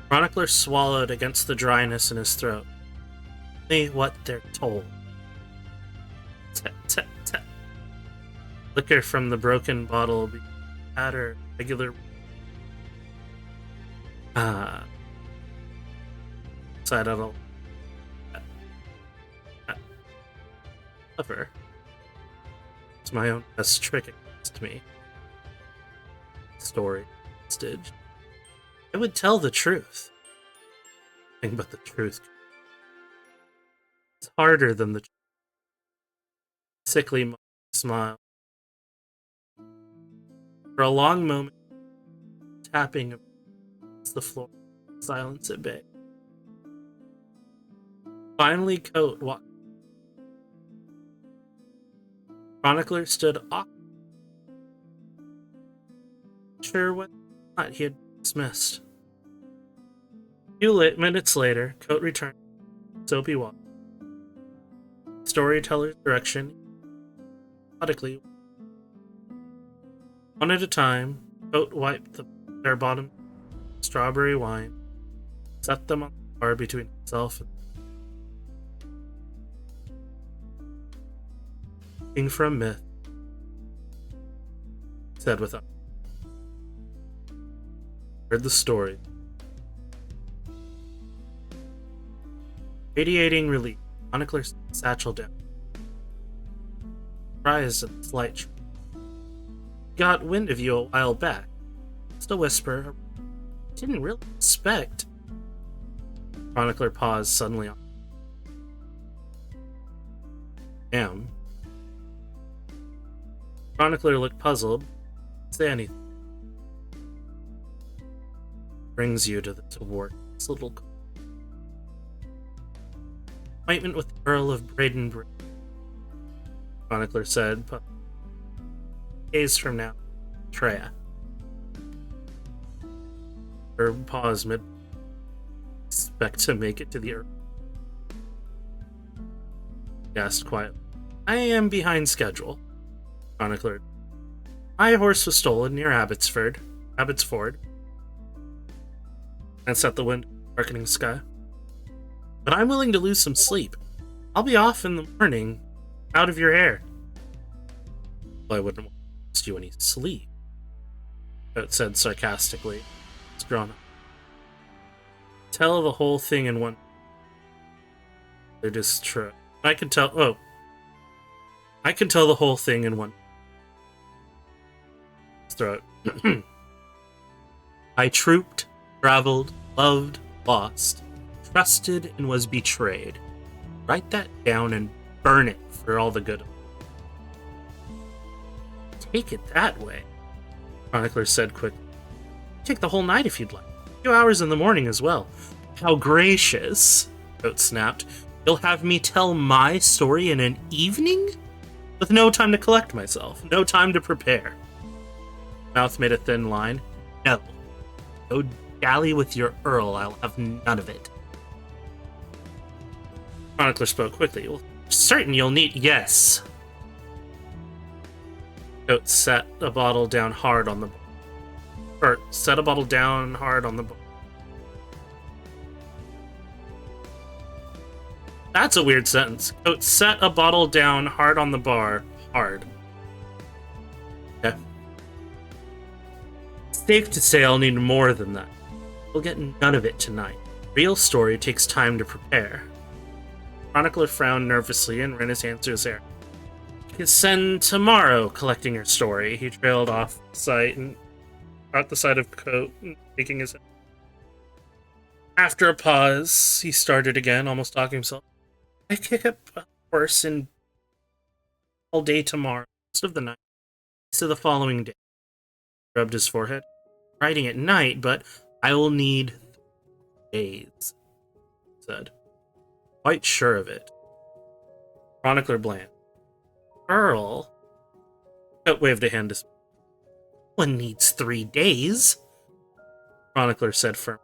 Chronicler swallowed against the dryness in his throat. Only what they're told. Tap, tap, tap. Liquor from the broken bottle began to patter regular. Side of a clever. It's my own best trick against me. Story. Stitch. I would tell the truth. Nothing but the truth. It's harder than the truth. Sickly smile. For a long moment, tapping against the floor, silence at bay. Finally, Coat walked. Chronicler stood awkward. Sure what not he had dismissed. A few minutes later, Coat returned. Soapy walked. Storyteller's direction. Methodically. One at a time, Coat wiped their bottom strawberry wine, set them on the bar between himself and King for a myth, said with a heard the story. Radiating relief, Chronicler satchel down. Surprised at the slight got wind of you a while back. Just a whisper. Didn't really expect. Chronicler paused suddenly on. Damn. Chronicler looked puzzled. Didn't say anything. Brings you to the work. This little appointment with the Earl of Braden. Chronicler said, but days from now, Treya. Her pause mid. Expect to make it to the Earl. He asked quietly. I am behind schedule. Chronicler. My horse was stolen near Abbotsford, and set the wind, darkening sky. But I'm willing to lose some sleep. I'll be off in the morning, out of your hair. Well, I wouldn't want to lose you any sleep, Coat said sarcastically. It's grown up. Tell the whole thing in one. It is true. I can tell the whole thing in one. Throat. I trooped, traveled, loved, lost, trusted, and was betrayed. Write that down and burn it for all the good. Take it that way, Chronicler said quickly. Take the whole night if you'd like. A few hours in the morning as well. How gracious, Coat snapped. You'll have me tell my story in an evening? With no time to collect myself, no time to prepare. Mouth made a thin line. No. Go dally with your Earl. I'll have none of it. Chronicler spoke quickly. Well, certain you'll need. Yes. Coat set a bottle down hard on the bar. Or set a bottle down hard on the bar. That's a weird sentence. Coat set a bottle down hard on the bar. Hard. Okay. Safe to say I'll need more than that. We'll get none of it tonight. Real story takes time to prepare. Chronicler frowned nervously and ran his hands through his hair. You can send tomorrow collecting your story. He trailed off sight and out the side of Coat and shaking his head. After a pause, he started again, almost talking himself. I kick up a horse and all day tomorrow, most of the night. So the following day. Rubbed his forehead. Riding at night, but I will need days, said. Quite sure of it. Chronicler bland. Earl? Coat waved a hand to one needs 3 days, Chronicler said firmly.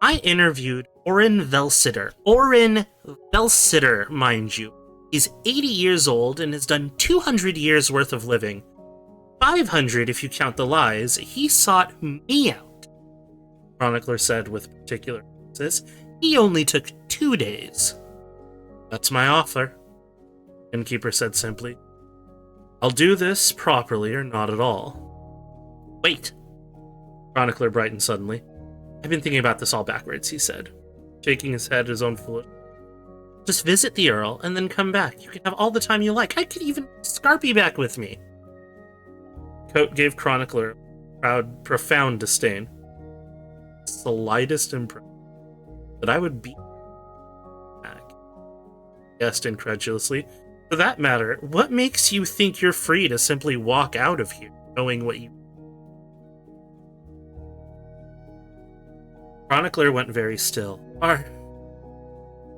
I interviewed Orrin Velsitter. Orrin Velsitter, mind you. He's 80 years old and has done 200 years worth of living. 500 if you count the lies. He sought me out, Chronicler said with particular emphasis. He only took 2 days. That's my offer, Innkeeper said simply. I'll do this properly or not at all. Wait, Chronicler brightened suddenly. I've been thinking about this all backwards, he said, shaking his head at his own foolish. Just visit the Earl and then come back. You can have all the time you like. I could even Scarpy back with me. Coat gave Chronicler profound disdain. Slightest impression that I would be back. Guessed incredulously. For that matter, what makes you think you're free to simply walk out of here, knowing what you... Chronicler went very still. He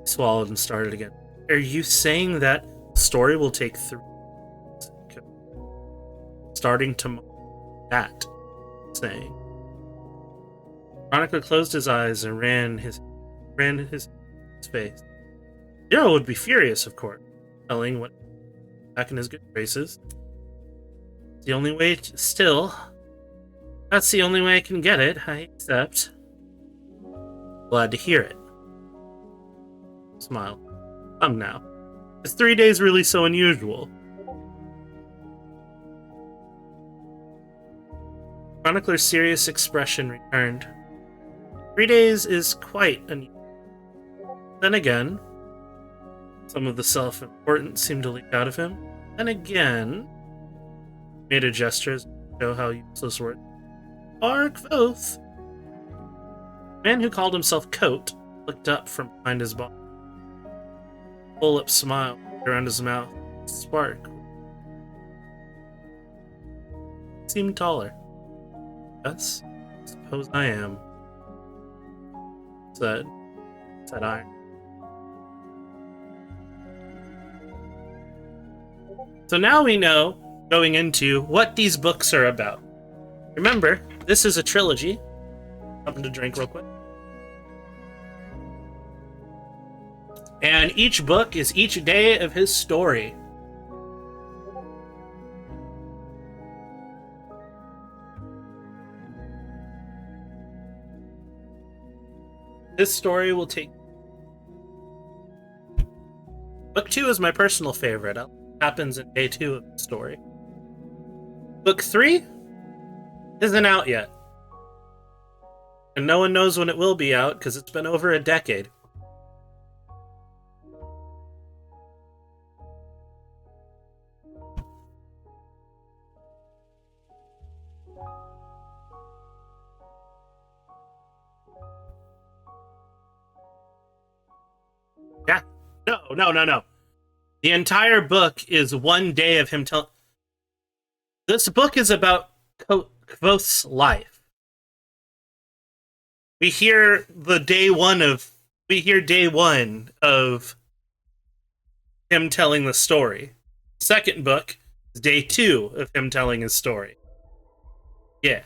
swallowed and started again. Are you saying that the story will take 3 days? Starting tomorrow. That saying. Chronicler closed his eyes and ran his face. Zero would be furious, of course, telling what back in his good graces. The only way still, That's the only way I can get it. I accept. Glad to hear it. Smile. Come now. Is 3 days really so unusual? Chronicler's serious expression returned. 3 days is quite unusual. Then again, some of the self-importance seemed to leak out of him. Then again, made a gesture to show how useless words are. Quoth. The man who called himself Coat looked up from behind his bar. Full-lip smile around his mouth. Spark. Seemed taller. Yes, suppose I am. Said I. So now we know, going into, what these books are about. Remember, this is a trilogy. Something to drink real quick. And each book is each day of his story. This story will take... Book 2 is my personal favorite. It happens in day 2 of the story. Book 3 isn't out yet. And no one knows when it will be out, because it's been over a decade. Yeah. No. The entire book is 1 day of him telling... This book is about Kvoth's life. We hear day one of him telling the story. Second book is day 2 of him telling his story. Yeah.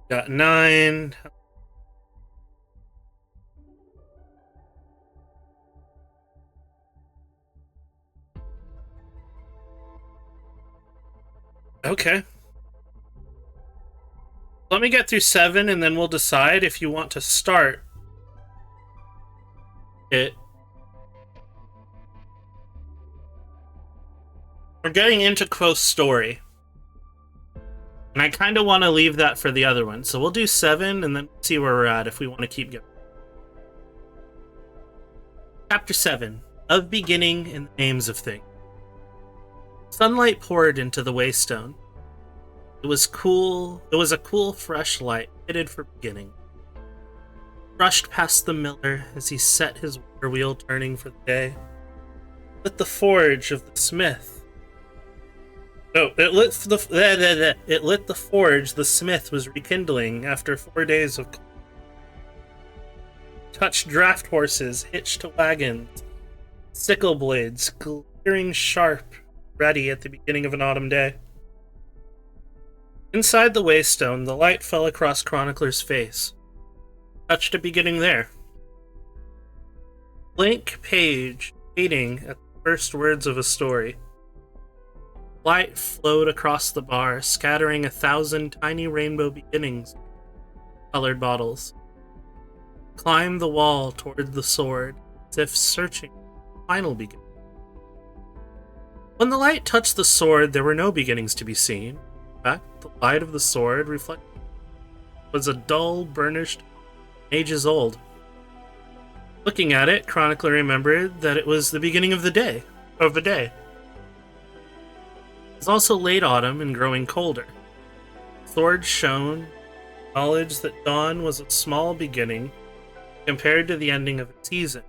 Got 9. Okay. Let me get through 7, and then we'll decide if you want to start it. We're getting into Quoth's story. And I kind of want to leave that for the other one. So we'll do 7, and then see where we're at if we want to keep going. Chapter 7. Of Beginning and the Names of Things. Sunlight poured into the waystone. It was cool. It was a cool, fresh light, fitted for beginning. Brushed past the miller as he set his water wheel turning for the day. Lit the forge of the smith. No, it lit the forge the smith was rekindling after 4 days of... Touched draft horses hitched to wagons, sickle blades glittering sharp, ready at the beginning of an autumn day. Inside the waystone, the light fell across Chronicler's face. Touched a beginning there. Blank page, waiting at the first words of a story. Light flowed across the bar, scattering 1,000 tiny rainbow beginnings. Colored bottles. Climbed the wall toward the sword, as if searching for the final beginning. When the light touched the sword, there were no beginnings to be seen. In fact, the light of the sword was a dull, burnished, ages old. Looking at it, Chronicler remembered that it was the beginning of the day. It was also late autumn and growing colder. The sword shone, knowledge that dawn was a small beginning compared to the ending of a season.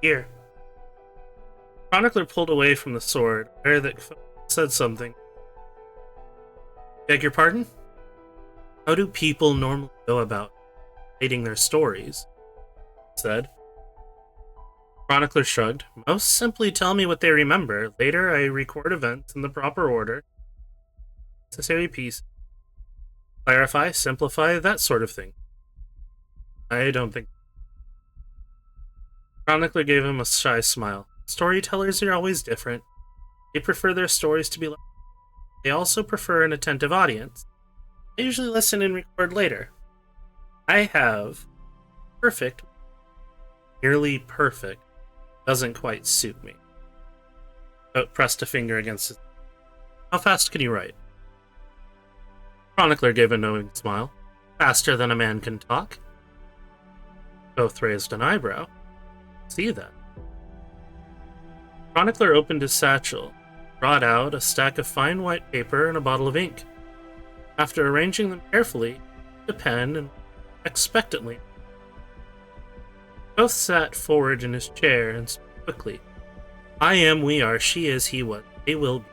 Here. Chronicler pulled away from the sword, aware that Kvothe said something. Beg your pardon? How do people normally go about writing their stories? He said. Chronicler shrugged. Most simply tell me what they remember. Later I record events in the proper order. Necessary piece. Clarify, simplify, that sort of thing. I don't think... Chronicler gave him a shy smile. Storytellers are always different. They prefer their stories to be like. They also prefer an attentive audience. I usually listen and record later. I have perfect, nearly perfect, doesn't quite suit me. Oat pressed a finger against his. How fast can you write? Chronicler gave a knowing smile. Faster than a man can talk. Both raised an eyebrow. See that. Chronicler opened his satchel, brought out a stack of fine white paper and a bottle of ink. After arranging them carefully, a pen and expectantly. Both sat forward in his chair and spoke quickly. I am, we are, she is, he was, they will be.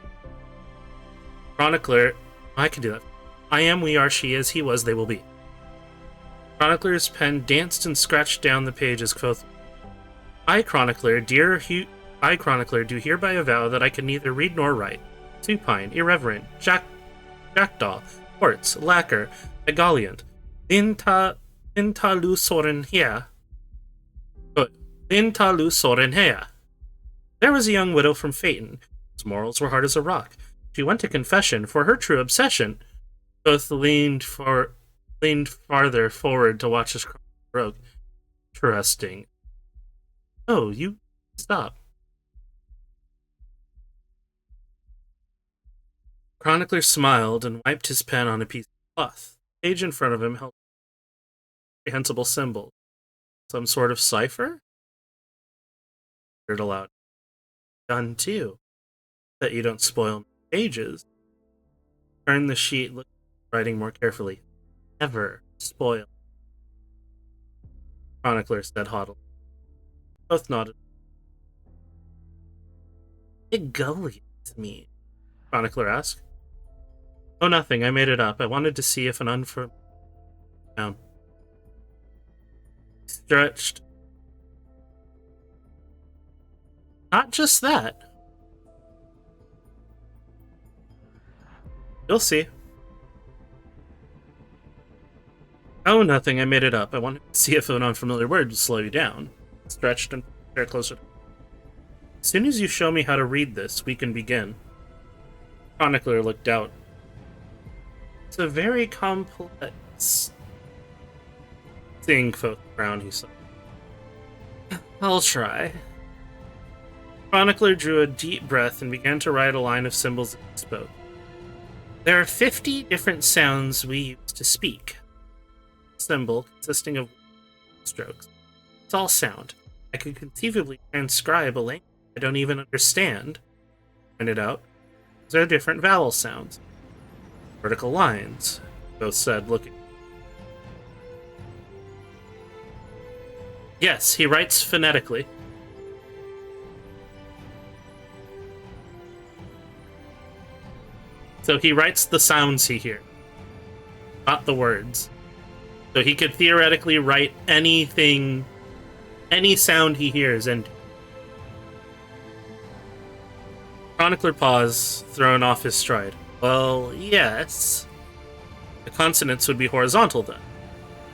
Chronicler, I can do that. I am, we are, she is, he was, they will be. Chronicler's pen danced and scratched down the pages. Quoth, I, Chronicler, I, Chronicler, do hereby avow that I can neither read nor write. Supine, irreverent, jackdaw, quartz, lacquer, egoliant, linta soren hea. Linta lu soren hea. There was a young widow from Phaeton, whose morals were hard as a rock. She went to confession for her true obsession. Both leaned farther forward to watch his broke. Interesting. Oh, you stop. Chronicler smiled and wiped his pen on a piece of cloth. The page in front of him held a comprehensible symbol. Some sort of cipher? Heard aloud. Done too. That you don't spoil my pages. Turn the sheet, look at the writing more carefully. Never spoil. Chronicler said haughtily. Both nodded. Egoliant me? Chronicler asked. Oh, nothing. I made it up. I wanted to see if an unfamiliar sound. Stretched. Not just that. You'll see. Oh, nothing. I made it up. I wanted to see if an unfamiliar word would slow you down. Stretched and very closer. As soon as you show me how to read this, we can begin. Chronicler looked out. It's a very complex thing, quoth Brown, he said. I'll try. Chronicler drew a deep breath and began to write a line of symbols as he spoke. There are 50 different sounds we use to speak. A symbol consisting of strokes. It's all sound. I could conceivably transcribe a language I don't even understand. Pointed out. There are different vowel sounds. Vertical lines, both said, looking. Yes, he writes phonetically. So he writes the sounds he hears, not the words. So he could theoretically write anything, any sound he hears, and Chronicler paused, thrown off his stride. Well, yes. The consonants would be horizontal then.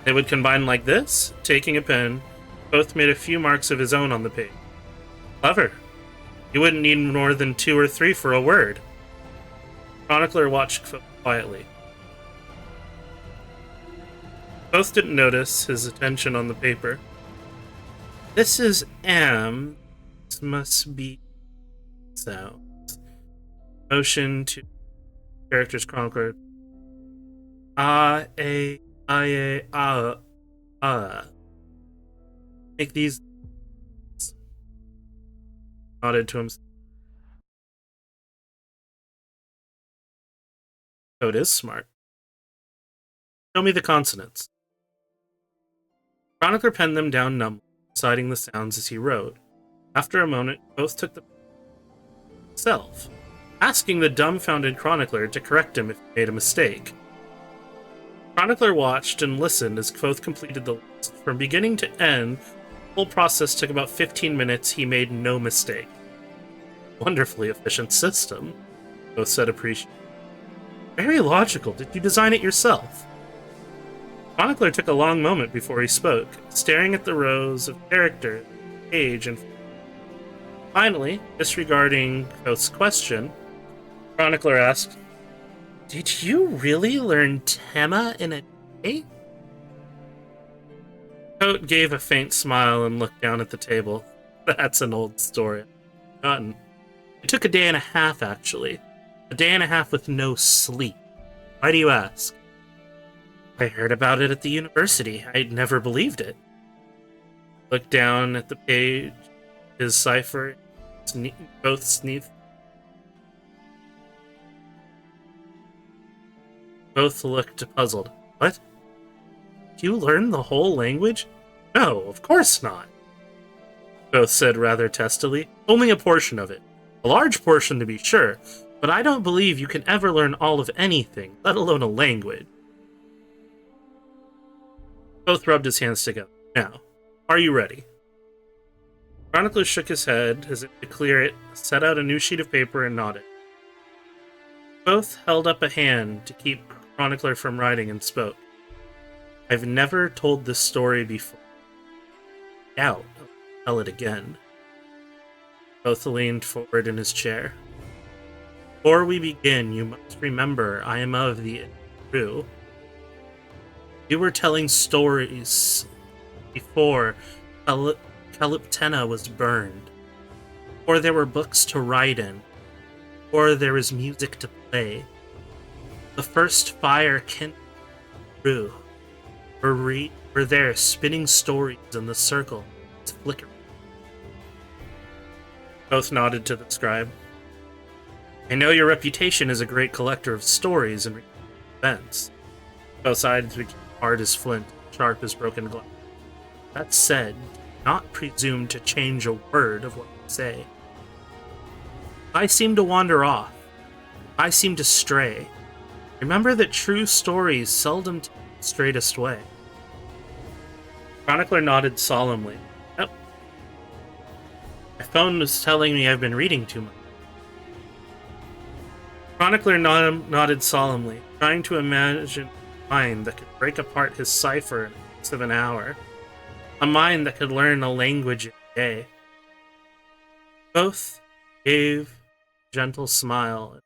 They would combine like this. Taking a pen, both made a few marks of his own on the page. Clever. You wouldn't need more than 2 or 3 for a word. Chronicler watched quietly. Both didn't notice his attention on the paper. This is am. This must be sounds. Motion to characters chronicler. A, Make these. Nodded to himself. Code is smart. Show me the consonants. Chronicler penned them down numbly, reciting the sounds as he wrote. After a moment, both took the himself, asking the dumbfounded Chronicler to correct him if he made a mistake. Chronicler watched and listened as Quoth completed the list. From beginning to end, the whole process took about 15 minutes. He made no mistake. Wonderfully efficient system, Quoth said appreciatively. Very logical. Did you design it yourself? Chronicler took a long moment before he spoke, staring at the rows of characters, page, and finally, disregarding Koth's question, Chronicler asked, "Did you really learn Tema in a day?" Koth gave a faint smile and looked down at the table. That's an old story. I've forgotten. It took a day and a half, actually. A day and a half with no sleep. Why do you ask? I heard about it at the university. I'd never believed it. Looked down at the page, his cipher, both sneezed. Both looked puzzled. What? You learned the whole language? No, of course not. Both said rather testily. Only a portion of it. A large portion, to be sure, but I don't believe you can ever learn all of anything, let alone a language. Both rubbed his hands together. Now, are you ready? Chronicler shook his head as if to clear it, set out a new sheet of paper, and nodded. Both held up a hand to keep Chronicler from writing and spoke. I've never told this story before. Doubt I'll tell it again. Both leaned forward in his chair. Before we begin, you must remember I am of the true. You were telling stories before Kaliptena was burned, or there were books to write in, or there was music to play. The first fire kindled through. We're there spinning stories in the circle. It's flickering. Both nodded to the scribe. I know your reputation as a great collector of stories and events. Both sides became hard as flint, sharp as broken glass. That said, do not presume to change a word of what you say. I seem to wander off. I seem to stray. Remember that true stories seldom take the straightest way. Chronicler nodded solemnly. Yep. My phone was telling me I've been reading too much. Chronicler nodded solemnly, trying to imagine a mind that could break apart his cipher in the space of an hour. A mind that could learn a language in a day. Both gave a gentle smile,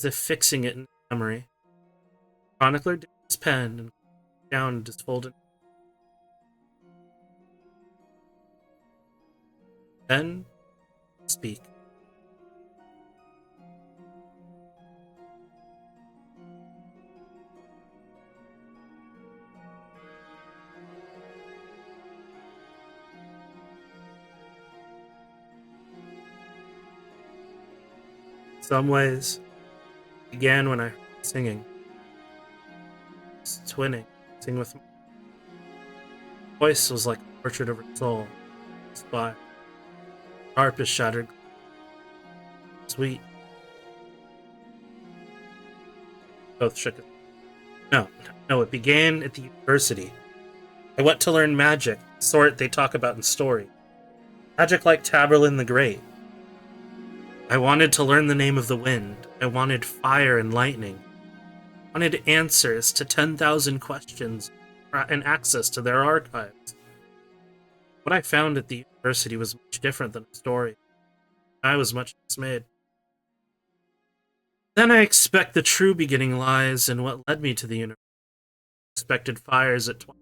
as if fixing it in memory. Chronicler dipped his pen and down his folded. Then speak. In some ways, it began when I heard singing. Twinning, sing with me. Voice was like a portrait of her soul. Spy. Harp is shattered. Sweet. Both shook it. No, it began at the university. I went to learn magic, the sort they talk about in story. Magic like Taborlin the Great. I wanted to learn the name of the wind. I wanted fire and lightning. I wanted answers to 10,000 questions and access to their archives. What I found at the university was much different than a story. I was much dismayed. Then I expect the true beginning lies in what led me to the university. Expected fires at 20.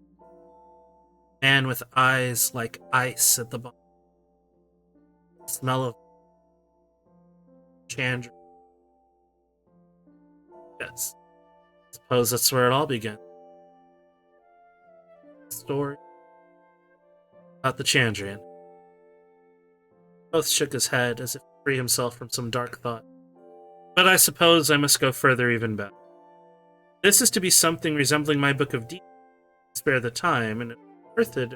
Man with eyes like ice at the bottom. The smell of chandra. Yes. Suppose that's where it all began. Story about the Chandrian. Both shook his head as if to free himself from some dark thought. But I suppose I must go further even better. This is to be something resembling my Book of Deeds. Spare the time, and it's worth it,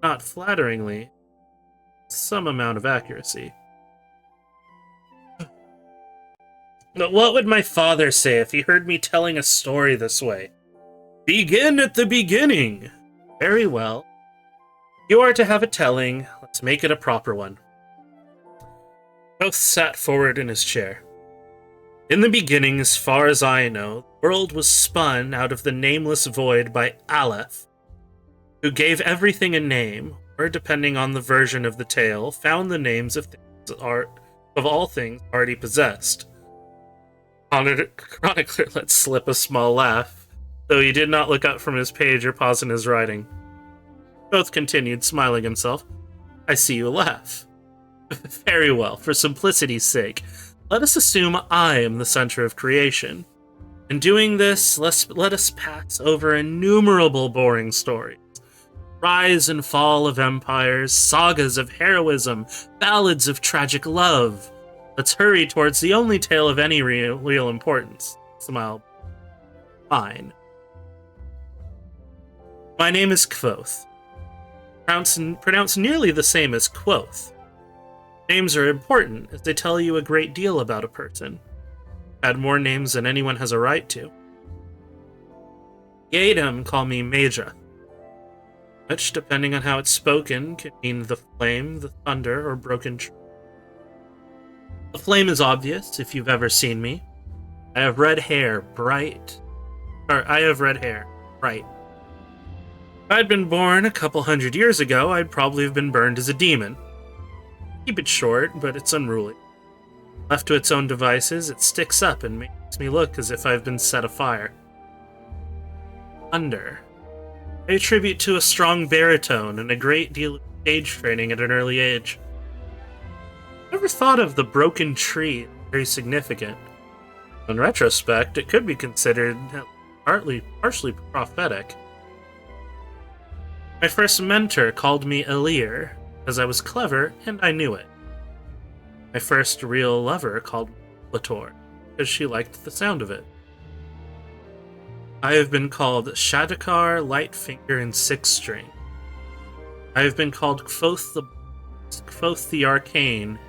not flatteringly, some amount of accuracy. But what would my father say if he heard me telling a story this way? Begin at the beginning! Very well. You are to have a telling. Let's make it a proper one. Both sat forward in his chair. In the beginning, as far as I know, the world was spun out of the nameless void by Aleph. who gave everything a name, or depending on the version of the tale, found the names of all things already possessed. Chronicler let slip a small laugh, though he did not look up from his page or pause in his writing. Both continued, smiling himself. I see you laugh. Very well, for simplicity's sake, let us assume I am the center of creation. In doing this, let us pass over innumerable boring stories. Rise and fall of empires, sagas of heroism, ballads of tragic love. Let's hurry towards the only tale of any real importance. Smile. Fine. My name is Kvothe. Pronounced nearly the same as Quoth. Names are important, as they tell you a great deal about a person. Had more names than anyone has a right to. Yadam call me Maja, which, depending on how it's spoken, can mean the flame, the thunder, or broken tree. The flame is obvious, if you've ever seen me. I have red hair, bright. If I'd been born a couple 100 years ago, I'd probably have been burned as a demon. Keep it short, but it's unruly. Left to its own devices, it sticks up and makes me look as if I've been set afire. Thunder. I attribute to a strong baritone and a great deal of stage training at an early age. I never thought of the broken tree as very significant. In retrospect, it could be considered partially prophetic. My first mentor called me Elir, because I was clever and I knew it. My first real lover called me Lator, because she liked the sound of it. I have been called Shadakar, Lightfinger, and Six String. I have been called Kvothe the Arcane,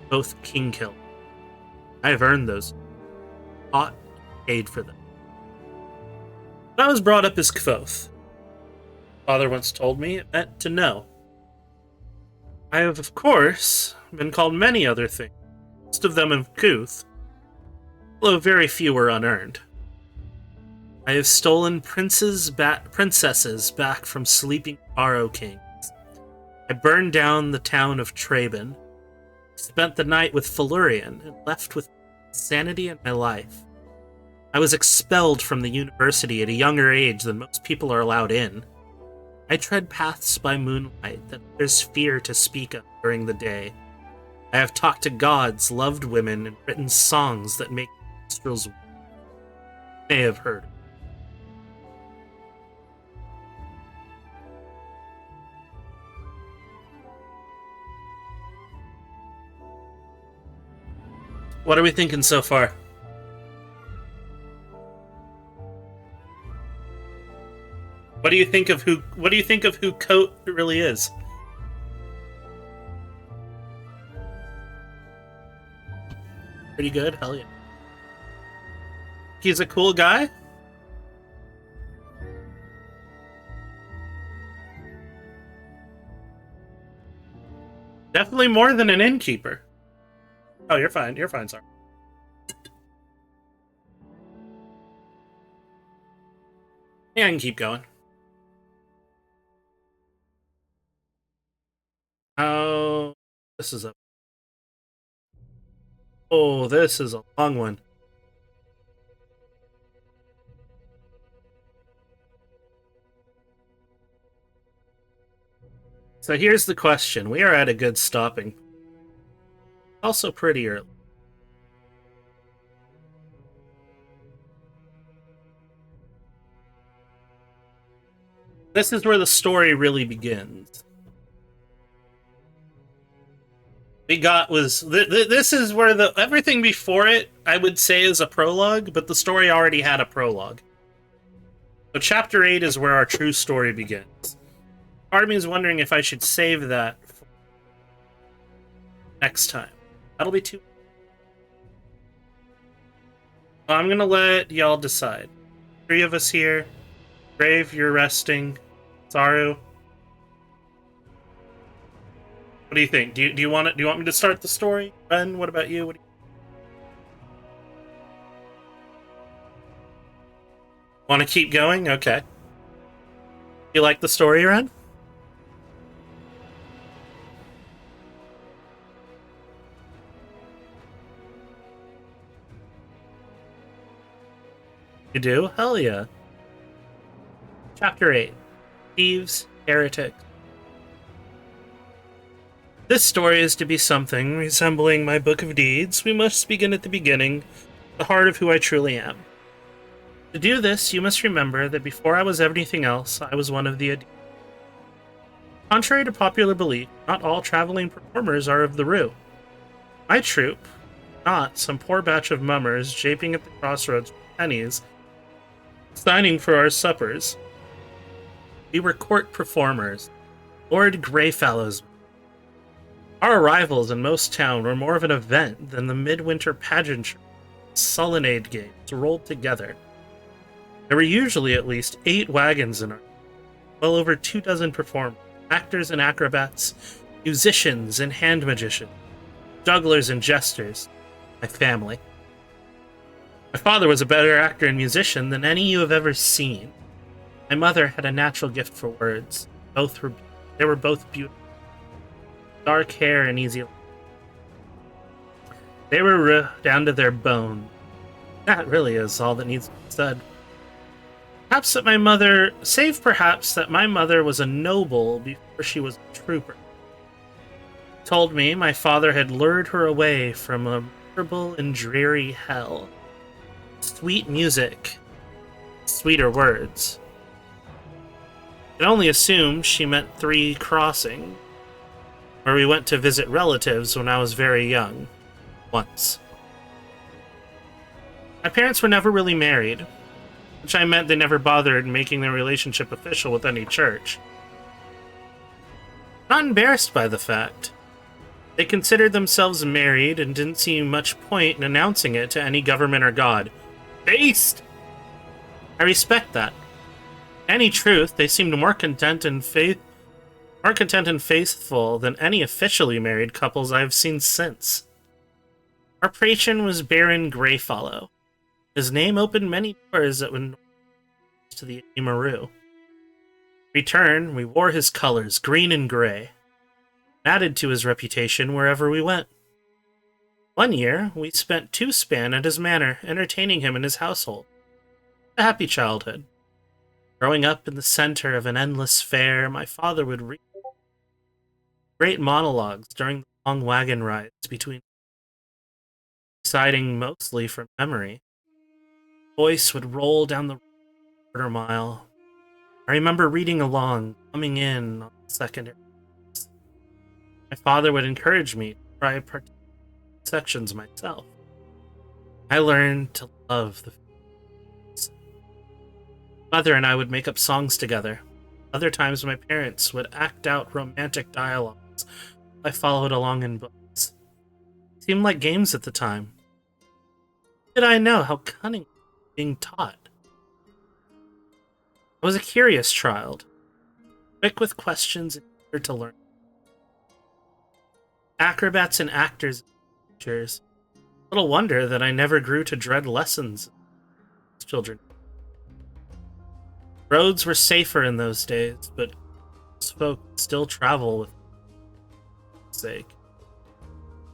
Kvothe Kingkiller. I have earned those. Fought, paid for them. When I was brought up as Kvothe, father once told me it meant to know. I have, of course, been called many other things, most of them uncouth, although very few were unearned. I have stolen princesses back from sleeping Pharaoh kings. I burned down the town of Traben, spent the night with Felurian, and left with sanity in my life. I was expelled from the university at a younger age than most people are allowed in. I tread paths by moonlight that others fear to speak of during the day. I have talked to gods, loved women, and written songs that make minstrels weep. You may have heard. What are we thinking so far? What do you think of who Kote really is? Pretty good, hell yeah. He's a cool guy? Definitely more than an innkeeper. Oh, you're fine, sorry. Yeah, I can keep going. Oh, this is a long one. So here's the question. We are at a good stopping. Also pretty early. This is where the story really begins. This is where everything before it, I would say, is a prologue, but the story already had a prologue. So chapter 8 is where our true story begins. Part of me is wondering if I should save that for next time. That'll be too... I'm gonna let y'all decide. 3 of us here. Grave, you're resting. Saru. What do you think? Do you want me to start the story? Ben, what about you? Want to keep going? Okay. You like the story, Ren? You do? Hell yeah. Chapter 8. Thieves, Heretics. This story is to be something resembling my book of deeds. We must begin at the beginning, the heart of who I truly am. To do this, you must remember that before I was anything else, I was one of the Adepts. Contrary to popular belief, not all traveling performers are of the Rue. My troupe, not some poor batch of mummers japing at the crossroads with pennies, signing for our suppers. We were court performers, Lord Greyfellow's. Our arrivals in most town were more of an event than the midwinter pageantry Sullenade games rolled together. There were usually at least 8 wagons in our, well over 24 performers, actors and acrobats, musicians and hand magicians, jugglers and jesters, my family. My father was a better actor and musician than any you have ever seen. My mother had a natural gift for words. They were both beautiful. Dark hair and easy. They were down to their bone. That really is all that needs to be said. Perhaps that my mother was a noble before she was a trooper. Told me my father had lured her away from a miserable and dreary hell. Sweet music, sweeter words. I can only assume she meant 3 Crossing, where we went to visit relatives when I was very young. Once. My parents were never really married, which I meant they never bothered making their relationship official with any church. Not embarrassed by the fact. They considered themselves married and didn't see much point in announcing it to any government or god. Based! I respect that. Any truth, they seemed more content and faithful than any officially married couples I've seen since. Our patron was Baron Greyfellow. His name opened many doors that would to the Imaru. Return, we wore his colors, green and gray, added to his reputation wherever we went. One year, we spent 2 span at his manor, entertaining him in his household. A happy childhood. Growing up in the center of an endless fair, my father would read great monologues during the long wagon rides between, reciting mostly from memory. Voice would roll down the quarter mile. I remember reading along, coming in on the secondary. My father would encourage me to try particular sections myself. I learned to love the fields. Mother and I would make up songs together. Other times my parents would act out romantic dialogues. I followed along in books. It seemed like games at the time. Did I know how cunning being taught? I was a curious child, quick with questions and eager to learn. Acrobats and actors and teachers. Little wonder that I never grew to dread lessons as children. Roads were safer in those days, but most folk still travel with sake.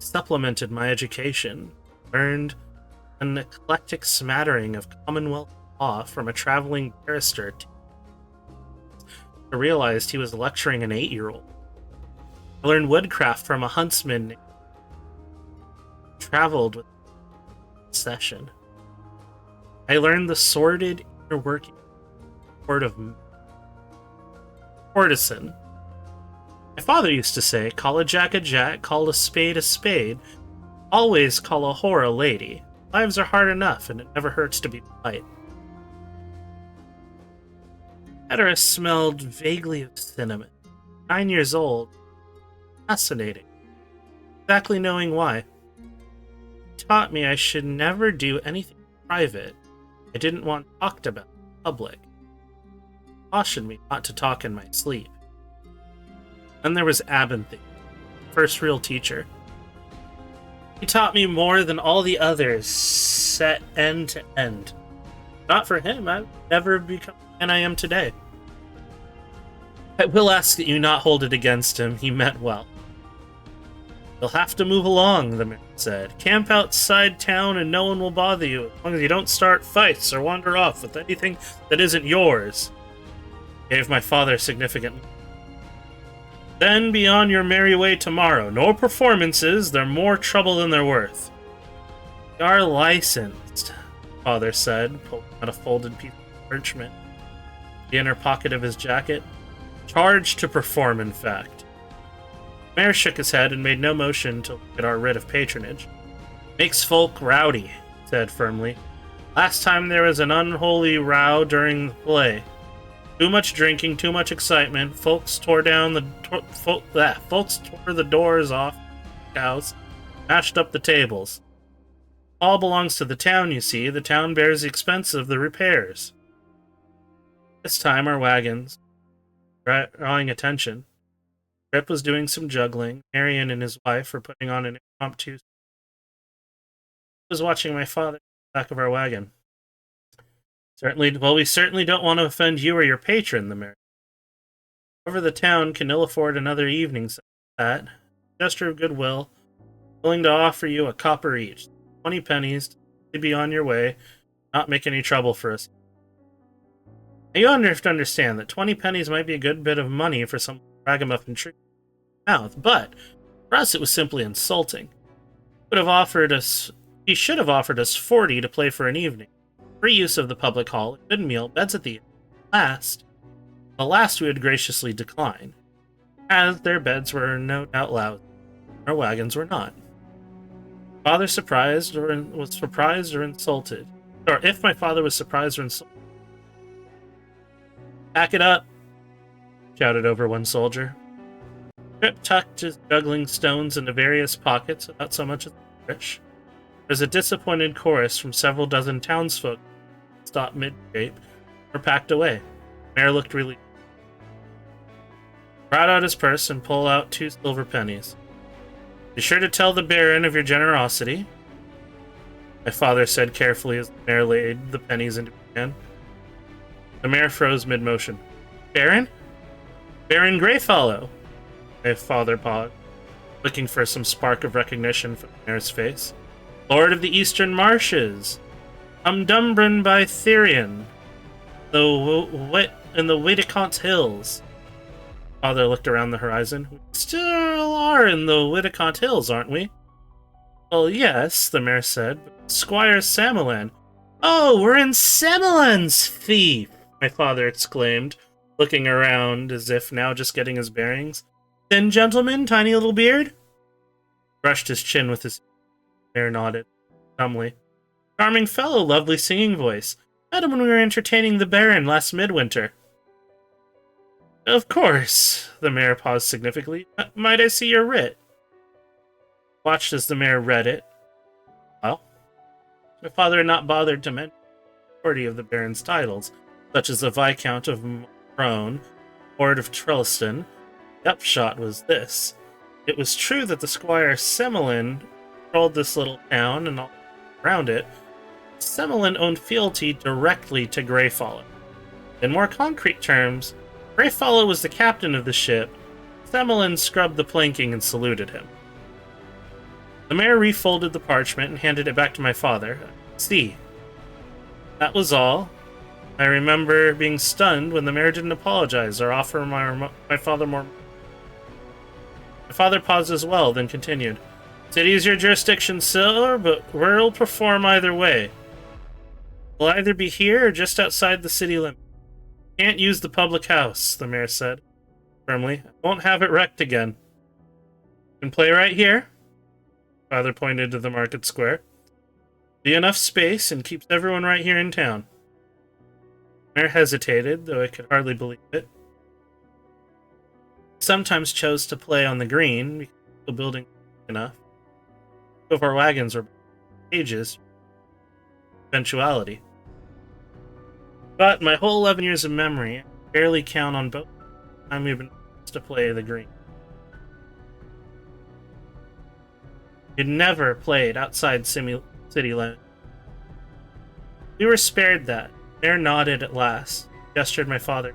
Supplemented my education, learned an eclectic smattering of Commonwealth law from a traveling barrister. I realized he was lecturing an 8-year-old. I learned woodcraft from a huntsman. Traveled with session. I learned the sordid inner working of courtesan. My father used to say, call a jack, call a spade, always call a whore a lady. Lives are hard enough, and it never hurts to be polite. Hatteras smelled vaguely of cinnamon. 9 years old. Fascinating. Exactly knowing why. He taught me I should never do anything private I didn't want talked about in public. Cautioned me not to talk in my sleep. Then there was Abinthy, first real teacher. He taught me more than all the others, set end to end. Not for him, I'd never become the man I am today. I will ask that you not hold it against him. He meant well. You'll have to move along, the mayor said. Camp outside town and no one will bother you, as long as you don't start fights or wander off with anything that isn't yours. Gave my father significant. Then be on your merry way tomorrow. No performances, they're more trouble than they're worth. We are licensed, father said, pulling out a folded piece of parchment. The inner pocket of his jacket. Charged to perform, in fact. The mayor shook his head and made no motion to look at our writ of patronage. Makes folk rowdy, he said firmly. Last time there was an unholy row during the play. Too much drinking, too much excitement. Folks tore the doors off the house, mashed up the tables. All belongs to the town, you see. The town bears the expense of the repairs. This time our wagons drawing attention. Rip was doing some juggling. Marion and his wife were putting on an impromptu. I was watching my father in the back of our wagon. We certainly don't want to offend you or your patron, the mayor. However, the town can ill afford another evening such as that. Gesture of goodwill, willing to offer you a copper each, 20 pennies to be on your way, not make any trouble for us. Now, you have to understand that 20 pennies might be a good bit of money for some ragamuffin tree mouth, but for us it was simply insulting. He should have offered us 40 to play for an evening. Free use of the public hall, a good meal, beds at the inn. The last we would graciously decline, as their beds were no doubt loud. Our wagons were not. Father was surprised or insulted. Or if my father was surprised or insulted. Pack it up, shouted over one soldier. Trip tucked his juggling stones into various pockets without so much as a flourish. There was a disappointed chorus from several dozen townsfolk stopped mid-shape or packed away. The mayor looked relieved. Brought out his purse and pulled out 2 silver pennies. Be sure to tell the Baron of your generosity, my father said carefully as the mayor laid the pennies into his hand. The mayor froze mid-motion. Baron? Baron Greyfellow. My father paused, looking for some spark of recognition from the mayor's face. Lord of the Eastern Marshes. Umdumbran by Therion. In the Widdicont Hills. Father looked around the horizon. We still are in the Widdicont Hills, aren't we? Well, yes, the mayor said. But Squire Samalan. Oh, we're in Samalan's thief! My father exclaimed, looking around as if now just getting his bearings. Thin gentleman, tiny little beard? Brushed his chin with his... The mayor nodded, dumbly. Charming fellow, lovely singing voice. Met him when we were entertaining the Baron last midwinter. Of course, the mayor paused significantly. Might I see your writ? Watched as the mayor read it. Well, my father had not bothered to mention the majority of the Baron's titles, such as the Viscount of Morthm, Lord of Trelliston. The upshot was this. It was true that the Squire Semalan controlled this little town and all around it. Semalan owned fealty directly to Greyfellow. In more concrete terms, Greyfellow was the captain of the ship. Semalan scrubbed the planking and saluted him. The mayor refolded the parchment and handed it back to my father. See. That was all. I remember being stunned when the mayor didn't apologize or offer my father more. My father paused as well, then continued. City is your jurisdiction, sir, but we'll perform either way. We'll either be here or just outside the city limit. Can't use the public house, the mayor said firmly. I won't have it wrecked again. You can play right here. Father pointed to the market square. Be enough space and keeps everyone right here in town. The mayor hesitated, though I could hardly believe it. He sometimes chose to play on the green because the building was enough. Two of our wagons were cages. Eventuality. But my whole 11 years of memory, I barely count on both the time we've been forced to play the green. We'd never played outside city limits. We were spared that. The mayor nodded at last, gestured my father.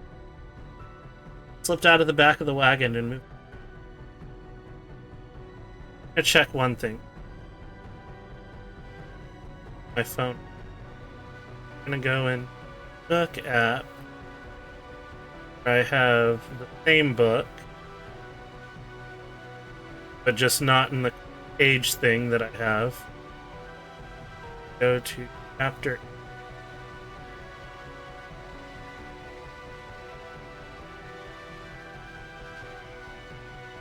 slipped out of the back of the wagon and moved. I'm gonna check one thing. My phone. I'm gonna go and look at. I have the same book, but just not in the page thing that I have. Go to chapter.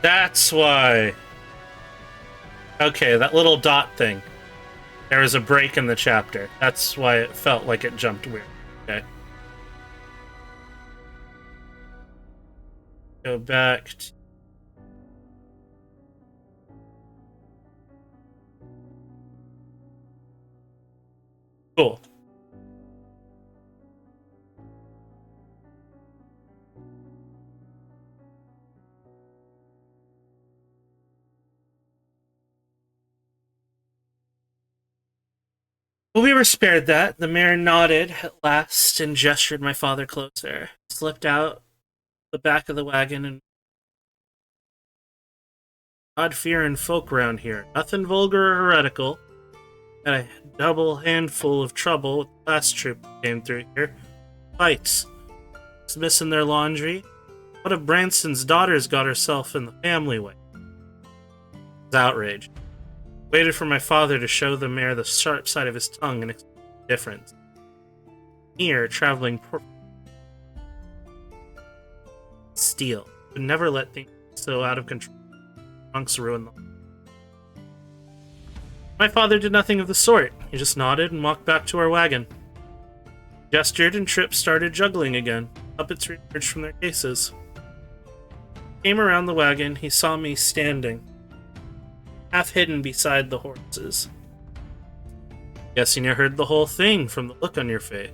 That's why. Okay, that little dot thing. There was a break in the chapter. That's why it felt like it jumped weird. Okay. Go back to... Cool. Well, we were spared that. The mayor nodded at last and gestured my father closer. Slipped out the back of the wagon and God-fearing folk around here. Nothing vulgar or heretical. Had a double handful of trouble with the last troop that came through here. Fights. Missing their laundry. What if Branson's daughter's got herself in the family way? I was outraged. Waited for my father to show the mayor the sharp side of his tongue and explain the difference. Here, traveling steel. Would never let things so out of control. Drunks ruin them. My father did nothing of the sort. He just nodded and walked back to our wagon. Gestured and Trip started juggling again. Puppets reemerged from their cases. Came around the wagon, he saw me standing, half hidden beside the horses. Guessing you heard the whole thing from the look on your face,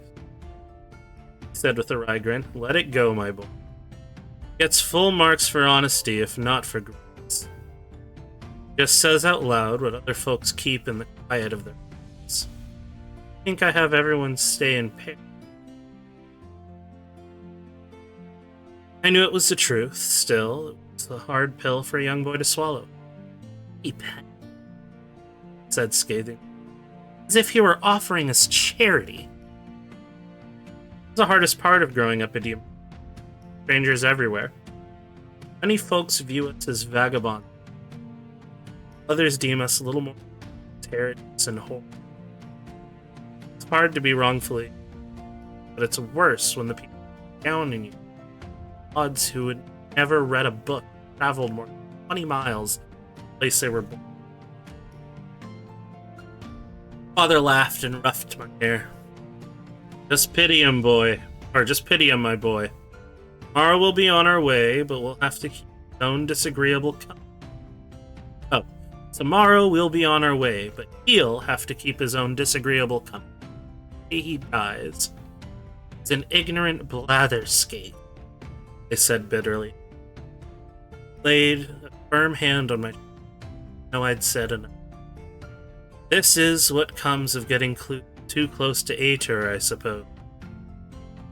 he said with a wry grin. Let it go, my boy. Gets full marks for honesty, if not for grace. Just says out loud what other folks keep in the quiet of their hearts. I think I have everyone stay in pair. I knew it was the truth. Still, it was a hard pill for a young boy to swallow. He said scathing, as if he were offering us charity. It was the hardest part of growing up a demon. Strangers everywhere. Many folks view us as vagabonds. Others deem us a little more terrorists and whore. It's hard to be wrongfully, but it's worse when the people down in you. Odds who had never read a book, traveled more than 20 miles to the place they were born. Father laughed and roughed my hair. Just pity him, boy. Or just pity him, my boy. Tomorrow we'll be on our way, but we'll have to keep our own disagreeable company. Oh, tomorrow we'll be on our way, but he'll have to keep his own disagreeable company. He dies. He's an ignorant blatherskate, I said bitterly. Laid a firm hand on my shoulder. No, I'd said enough. This is what comes of getting too close to Aeter, I suppose.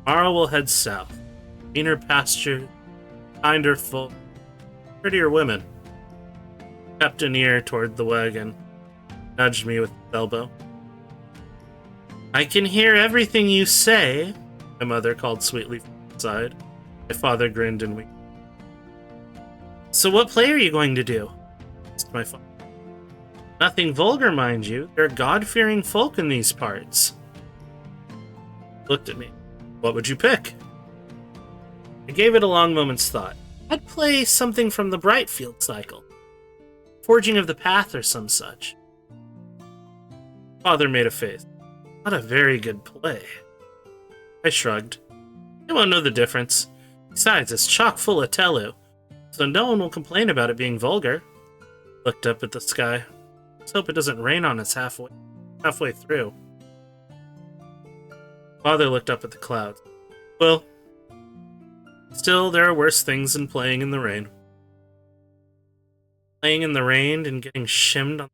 Tomorrow we'll head south. Greener pasture, kinder folk, prettier women. Kept an ear toward the wagon. Nudged me with his elbow. I can hear everything you say, my mother called sweetly from the side. My father grinned and winked. So what play are you going to do? Asked my father. Nothing vulgar, mind you. There are God-fearing folk in these parts. Looked at me. What would you pick? I gave it a long moment's thought. I'd play something from the Brightfield cycle. Forging of the Path or some such. Father made a face. Not a very good play. I shrugged. You won't know the difference. Besides, it's chock full of Telu, so no one will complain about it being vulgar. Looked up at the sky. Let's hope it doesn't rain on us halfway through. Father looked up at the clouds. Well, still, there are worse things than playing in the rain. Playing in the rain and getting shimmed on.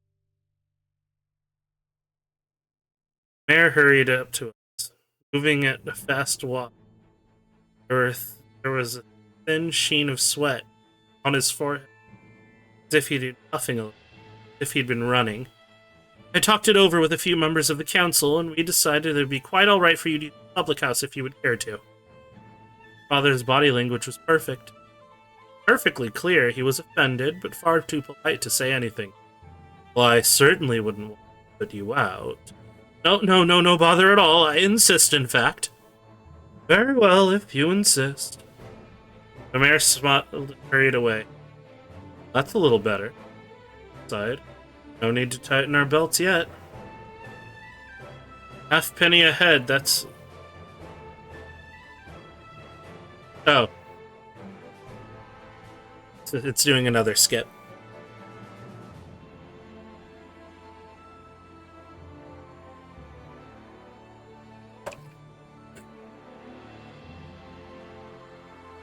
The mare hurried up to us, moving at a fast walk. There was a thin sheen of sweat on his forehead, as if he'd been puffing a little, as if he'd been running. I talked it over with a few members of the council, and we decided it would be quite all right for you to use the public house if you would care to. Father's body language was perfect. Perfectly clear he was offended, but far too polite to say anything. Well, I certainly wouldn't want to put you out. No bother at all. I insist, in fact. Very well, if you insist. The mayor smiled and hurried away. That's a little better. Sighed. No need to tighten our belts yet. Halfpenny a head, that's... Oh. It's doing another skip.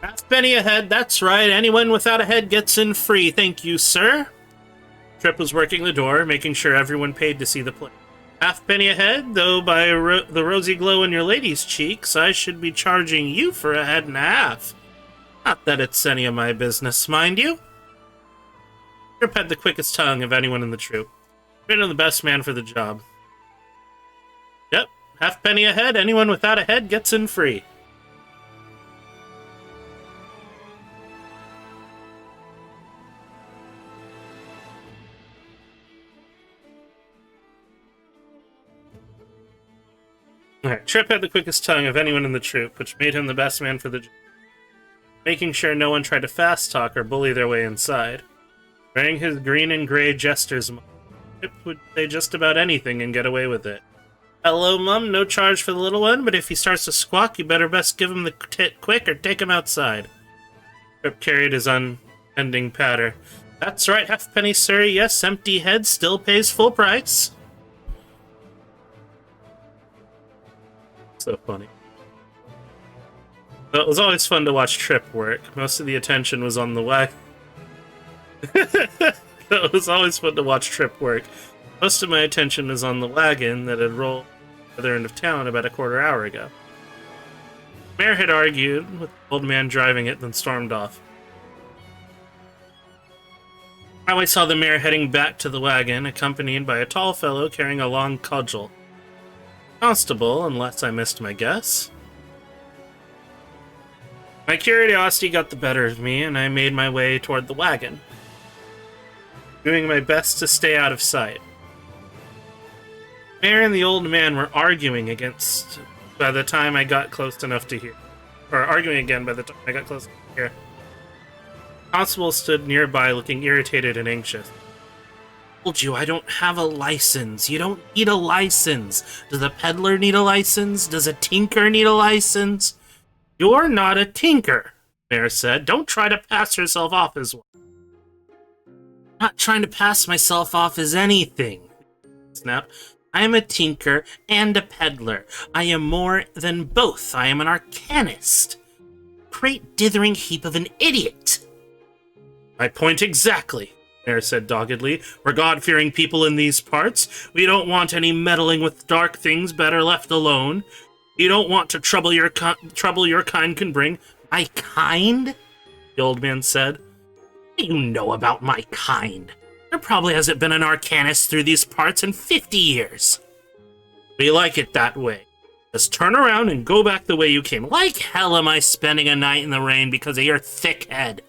Halfpenny a head, that's right. Anyone without a head gets in free. Thank you, sir. Trip was working the door, making sure everyone paid to see the play. Halfpenny a head, though by the rosy glow in your lady's cheeks, I should be charging you for a head and a half. Not that it's any of my business, mind you. Trip had the quickest tongue of anyone in the troop. Been the best man for the job. Yep, halfpenny a head, anyone without a head gets in free. Alright, Trip had the quickest tongue of anyone in the troop, which made him the best man for the job, making sure no one tried to fast talk or bully their way inside. Wearing his green and gray jester's mask, Trip would say just about anything and get away with it. Hello, Mum, no charge for the little one, but if he starts to squawk, you better best give him the tit quick or take him outside. Trip carried his unending patter. That's right, halfpenny, sir, yes, empty head still pays full price. So funny. Well, it was always fun to watch Trip work. Most of the attention was on the wagon. It was always fun to watch Trip work. Most of my attention was on the wagon that had rolled to the other end of town about a quarter hour ago. The mayor had argued with the old man driving it, then stormed off. Now I saw the mayor heading back to the wagon, accompanied by a tall fellow carrying a long cudgel. Constable, unless I missed my guess. My curiosity got the better of me, and I made my way toward the wagon, doing my best to stay out of sight. Mayor and the old man were arguing by the time I got close enough to hear. Or arguing again by the time I got close enough to hear. Constable stood nearby looking irritated and anxious. I told you I don't have a license. You don't need a license. Does a peddler need a license? Does a tinker need a license? You're not a tinker, Mayor said. Don't try to pass yourself off as one. I'm not trying to pass myself off as anything, Snap. I am a tinker and a peddler. I am more than both. I am an arcanist. Great dithering heap of an idiot. My point exactly, Mayor said doggedly. We're God-fearing people in these parts. We don't want any meddling with dark things, better left alone. You don't want to trouble your kind can bring. My kind? The old man said. What do you know about my kind? There probably hasn't been an arcanist through these parts in 50 years. We like it that way. Just turn around and go back the way you came. Like hell am I spending a night in the rain because of your thick head,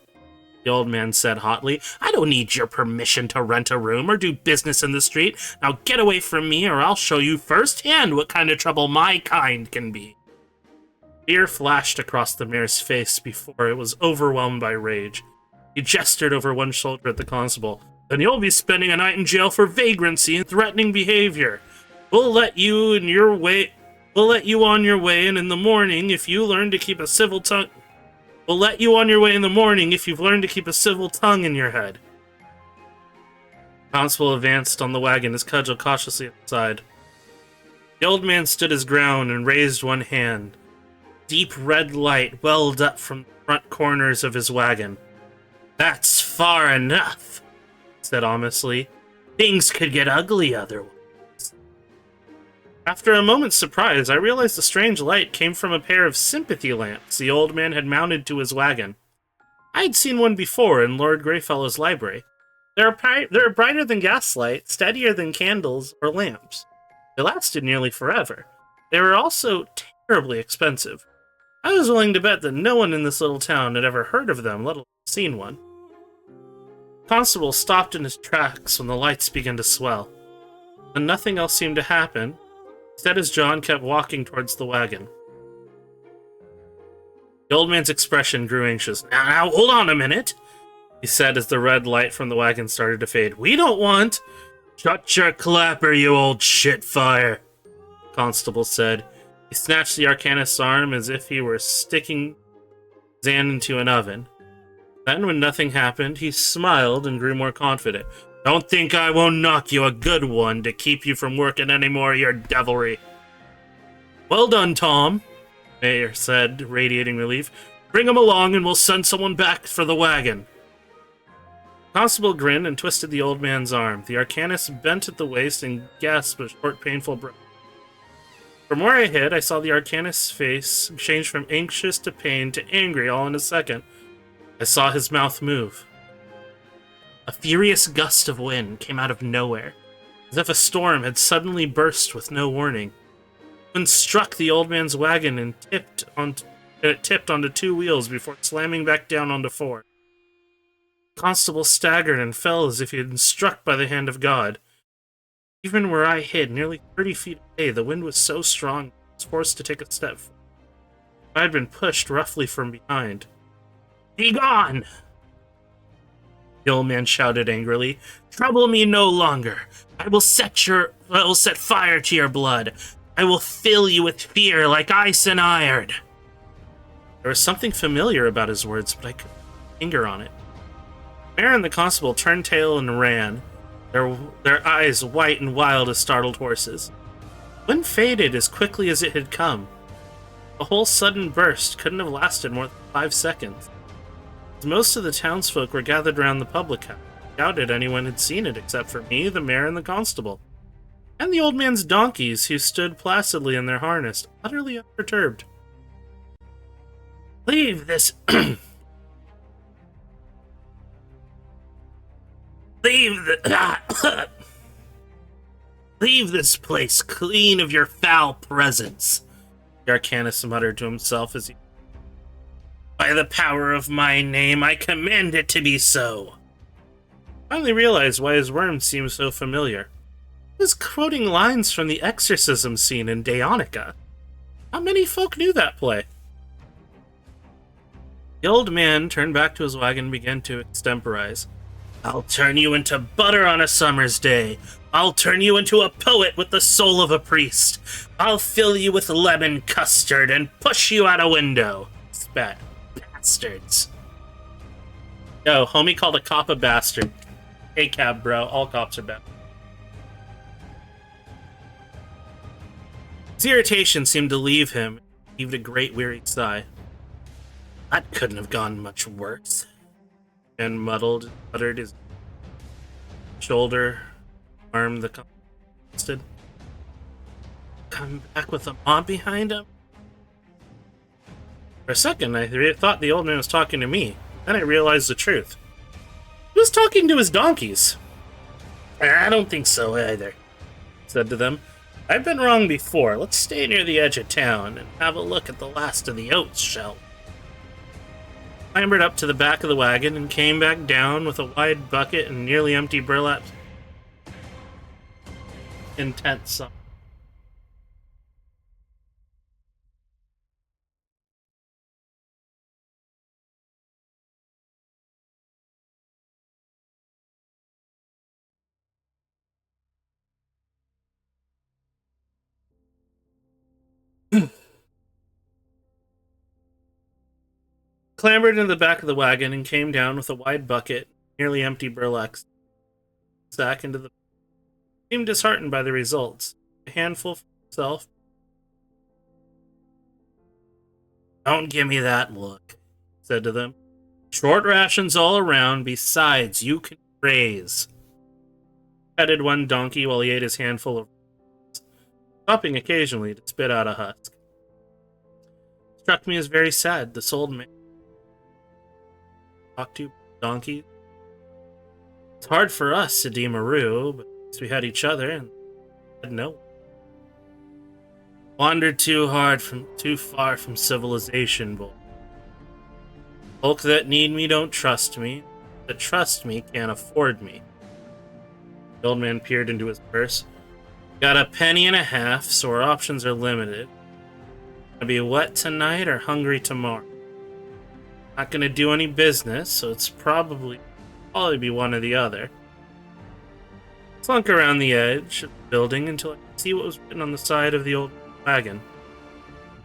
the old man said hotly. I don't need your permission to rent a room or do business in the street. Now get away from me or I'll show you firsthand what kind of trouble my kind can be. Fear flashed across the mayor's face before it was overwhelmed by rage. He gestured over one shoulder at the constable. Then you'll be spending a night in jail for vagrancy and threatening behavior. We'll let you on your way, and in the morning, if you learn to keep a civil tongue... We'll let you on your way in the morning if you've learned to keep a civil tongue in your head. Constable advanced on the wagon, his cudgel cautiously aside. The old man stood his ground and raised one hand. Deep red light welled up from the front corners of his wagon. That's far enough, he said ominously. Things could get ugly otherwise. After a moment's surprise, I realized the strange light came from a pair of sympathy lamps the old man had mounted to his wagon. I'd seen one before in Lord Greyfellow's library. They're brighter than gaslight, steadier than candles or lamps. They lasted nearly forever. They were also terribly expensive. I was willing to bet that no one in this little town had ever heard of them, let alone seen one. The constable stopped in his tracks when the lights began to swell. And nothing else seemed to happen, instead as John kept walking towards the wagon. The old man's expression grew anxious. Now, hold on a minute, he said as the red light from the wagon started to fade. We don't want... Shut your clapper, you old shitfire, the constable said. He snatched the Arcanist's arm as if he were sticking Zan into an oven. Then, when nothing happened, he smiled and grew more confident. Don't think I won't knock you a good one to keep you from working any more of your devilry. Well done, Tom, Mayor said, radiating relief. Bring him along and we'll send someone back for the wagon. The constable grinned and twisted the old man's arm. The Arcanist bent at the waist and gasped a short, painful breath. From where I hid, I saw the Arcanist's face change from anxious to pain to angry all in a second. I saw his mouth move. A furious gust of wind came out of nowhere, as if a storm had suddenly burst with no warning. The wind struck the old man's wagon and it tipped onto two wheels before slamming back down onto four. The constable staggered and fell as if he had been struck by the hand of God. Even where I hid, nearly 30 feet away, the wind was so strong I was forced to take a step forward. I had been pushed roughly from behind. Be gone! The old man shouted angrily. Trouble me no longer. I will set fire to your blood. I will fill you with fear like ice and iron. There was something familiar about his words, but I couldn't put my finger on it. The mayor and the constable turned tail and ran, their eyes white and wild as startled horses. The wind faded as quickly as it had come. The whole sudden burst couldn't have lasted more than 5 seconds. As most of the townsfolk were gathered around the public house, I doubted anyone had seen it except for me, the mayor, and the constable. And the old man's donkeys, who stood placidly in their harness, utterly unperturbed. Leave this... Leave this place clean of your foul presence, the Arcanist muttered to himself as he... By the power of my name, I command it to be so. I finally realized why his worm seemed so familiar. He was quoting lines from the exorcism scene in Daonica. Not many folk knew that play. The old man turned back to his wagon and began to extemporize. I'll turn you into butter on a summer's day. I'll turn you into a poet with the soul of a priest. I'll fill you with lemon custard and push you out a window. Spat. Bastards. Yo, homie called a cop a bastard. Hey, cab, bro. All cops are bad. His irritation seemed to leave him. He heaved a great weary sigh. That couldn't have gone much worse. And muttered his shoulder, arm, the constant. Come back with a mob behind him? For a second, I thought the old man was talking to me. Then I realized the truth. He was talking to his donkeys. I don't think so either, he said to them. I've been wrong before. Let's stay near the edge of town and have a look at the last of the oats, shall we? Clambered up to the back of the wagon and came back down with a wide bucket and nearly empty burlap. Intense. Clambered into the back of the wagon and came down with a wide bucket, nearly empty burlap sack into the... Seemed disheartened by the results. A handful for himself. Don't give me that look, he said to them. Short rations all around, besides, you can graze. He petted one donkey while he ate his handful of stopping occasionally to spit out a husk. It struck me as very sad, this old man. talk to, donkey. It's hard for us, Maru, but at least we had each other and had no. Wandered too far from civilization, boy. Folk that need me don't trust me. That trust me can't afford me. The old man peered into his purse. Got a penny and a half, so our options are limited. Gonna be wet tonight or hungry tomorrow. Not gonna do any business, so it's probably be one or the other. Slunk around the edge of the building until I could see what was written on the side of the old wagon.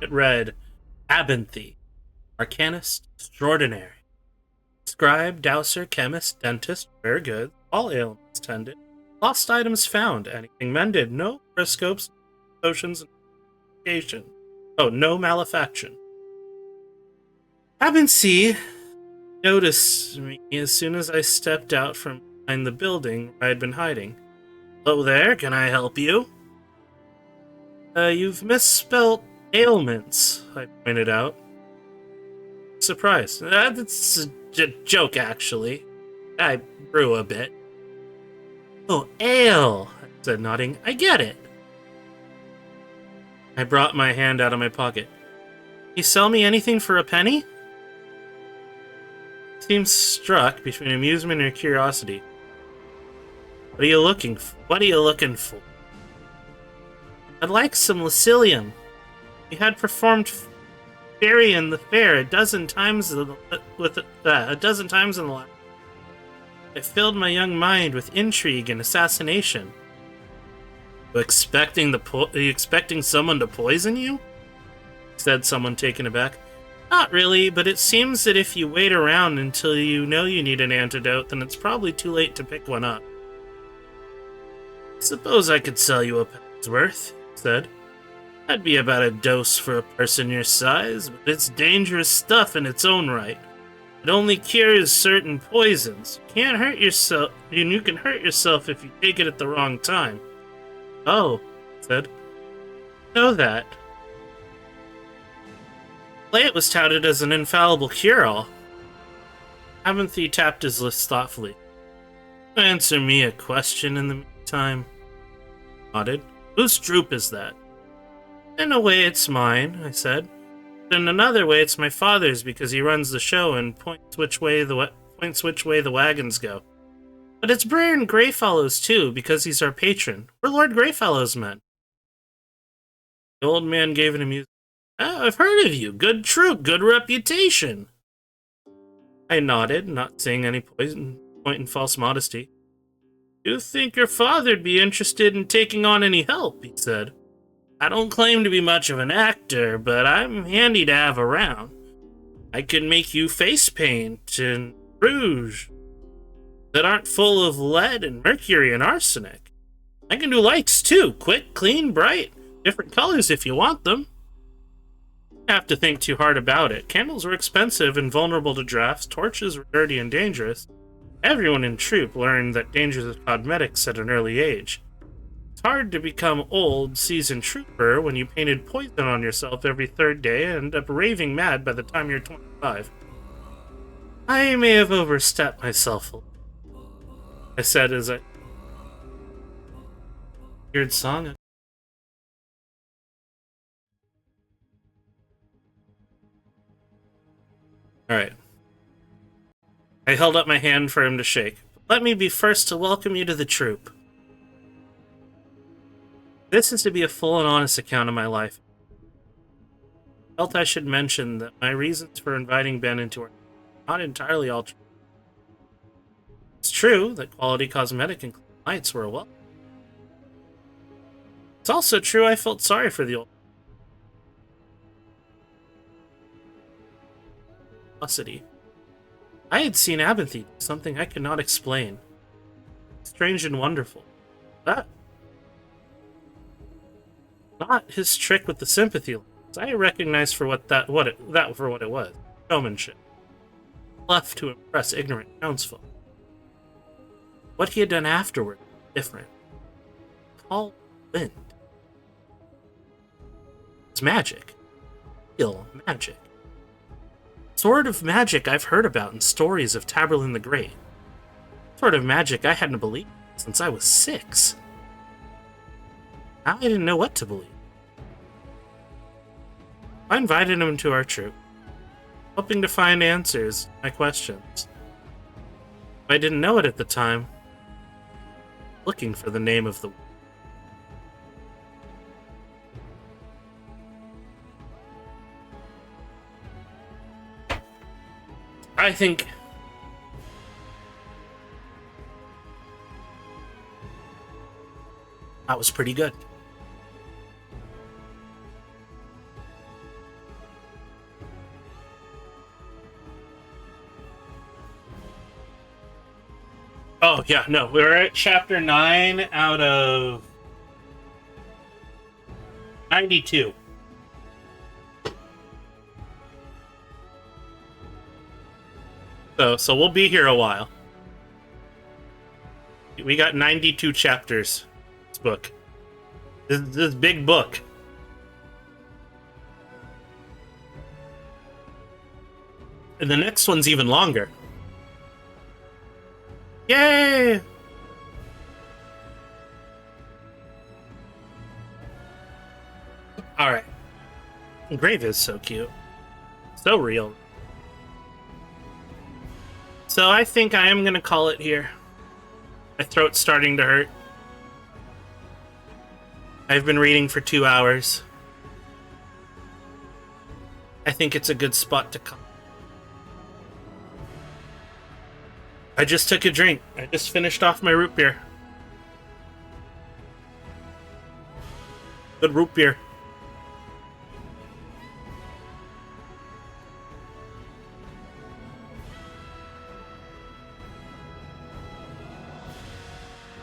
It read, Abinthy, Arcanist Extraordinary. Scribe, dowser, chemist, dentist, rare goods, all ailments tended. Lost items found, anything mended, no periscopes, potions, and no malefaction. Abinthy noticed me as soon as I stepped out from behind the building where I had been hiding. Hello there, can I help you? You've misspelt ailments, I pointed out. Surprise. That's a joke, actually. I brew a bit. Oh, ale, I said, nodding. I get it. I brought my hand out of my pocket. You sell me anything for a penny? Seemed struck between amusement and curiosity. What are you looking for? I'd like some Lucilium. You had performed fairy in the fair a dozen times in the last. It filled my young mind with intrigue and assassination. Are you expecting someone to poison you? Said someone taken aback. Not really, but it seems that if you wait around until you know you need an antidote, then it's probably too late to pick one up. Suppose I could sell you a penny's worth, he said. That'd be about a dose for a person your size, but it's dangerous stuff in its own right. It only cures certain poisons. You can hurt yourself if you take it at the wrong time. Oh, he said. I know that. It was touted as an infallible cure-all. Abinthy tapped his lips thoughtfully. Answer me a question in the meantime. Nodded. Whose troop is that? In a way it's mine, I said. But in another way it's my father's because he runs the show and points which way the wagons go. But it's Brian Greyfellow's too, because he's our patron. We're Lord Greyfellow's men. The old man gave an amused Oh, I've heard of you. Good troop, good reputation. I nodded, not seeing any point in false modesty. You think your father'd be interested in taking on any help, he said. I don't claim to be much of an actor, but I'm handy to have around. I can make you face paint and rouge that aren't full of lead and mercury and arsenic. I can do lights too, quick, clean, bright, different colors if you want them. Have to think too hard about it. Candles were expensive and vulnerable to drafts. Torches were dirty and dangerous. Everyone in troop learned that dangers of cosmetics at an early age. It's hard to become old, seasoned trooper when you painted poison on yourself every third day and end up raving mad by the time you're 25. I may have overstepped myself a little, I said as I weird song. Alright. I held up my hand for him to shake. Let me be first to welcome you to the troop. This is to be a full and honest account of my life. I felt I should mention that my reasons for inviting Ben into our are not entirely alternate. It's true that quality cosmetic and lights were a welcome. It's also true I felt sorry for the old city. I had seen Abinthy do something I could not explain. Strange and wonderful. That not his trick with the sympathy lines. I recognized for what it was. Showmanship. Left to impress ignorant townsfolk. What he had done afterward was different. Call wind. It's magic. Real magic. Sort of magic I've heard about in stories of Taborlin the Great. Sort of magic I hadn't believed since I was 6. Now I didn't know what to believe. I invited him to our troop, hoping to find answers to my questions. If I didn't know it at the time, looking for the name of the... I think that was pretty good. Oh, yeah, no, we're at chapter 9 out of 92. So we'll be here a while. We got 92 chapters. This book. This big book. And the next one's even longer. Yay! Alright. Grave is so cute. So real. So I think I am going to call it here. My throat's starting to hurt. I've been reading for 2 hours. I think it's a good spot to call. I just took a drink. I just finished off my root beer. Good root beer.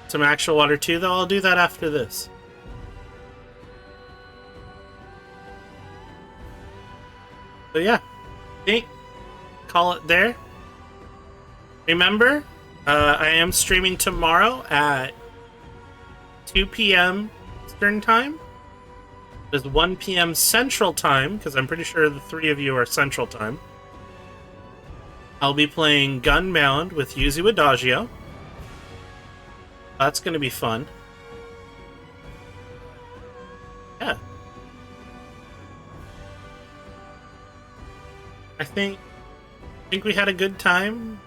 Some actual water too, though. I'll do that after this. So yeah, I think call it there. Remember, I am streaming tomorrow at 2 p.m. Eastern Time. It's 1 p.m. Central Time, because I'm pretty sure the 3 of you are Central Time. I'll be playing Gunbound with Yuzu Adagio. That's going to be fun. Yeah. I think we had a good time.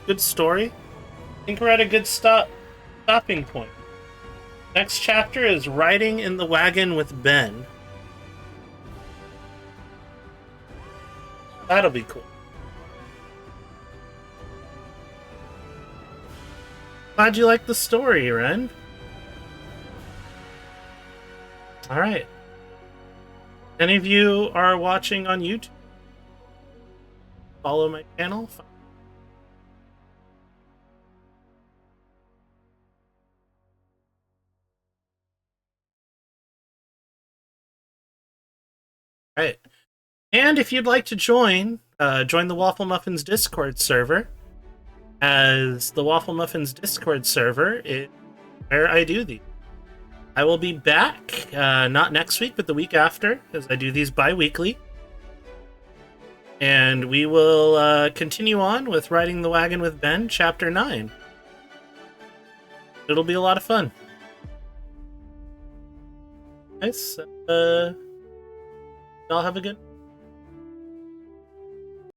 Good story. I think we're at a good stopping point. Next chapter is Riding in the Wagon with Ben. That'll be cool. Glad you liked the story, Ren. Alright. Any of you are watching on YouTube? Follow my channel. Alright. And if you'd like to join the Waffle Muffins Discord server, as the Waffle Muffins Discord server is where I do these. I will be back, not next week, but the week after, as I do these bi-weekly. And we will continue on with Riding the Wagon with Ben, Chapter 9. It'll be a lot of fun. Nice. Y'all have a good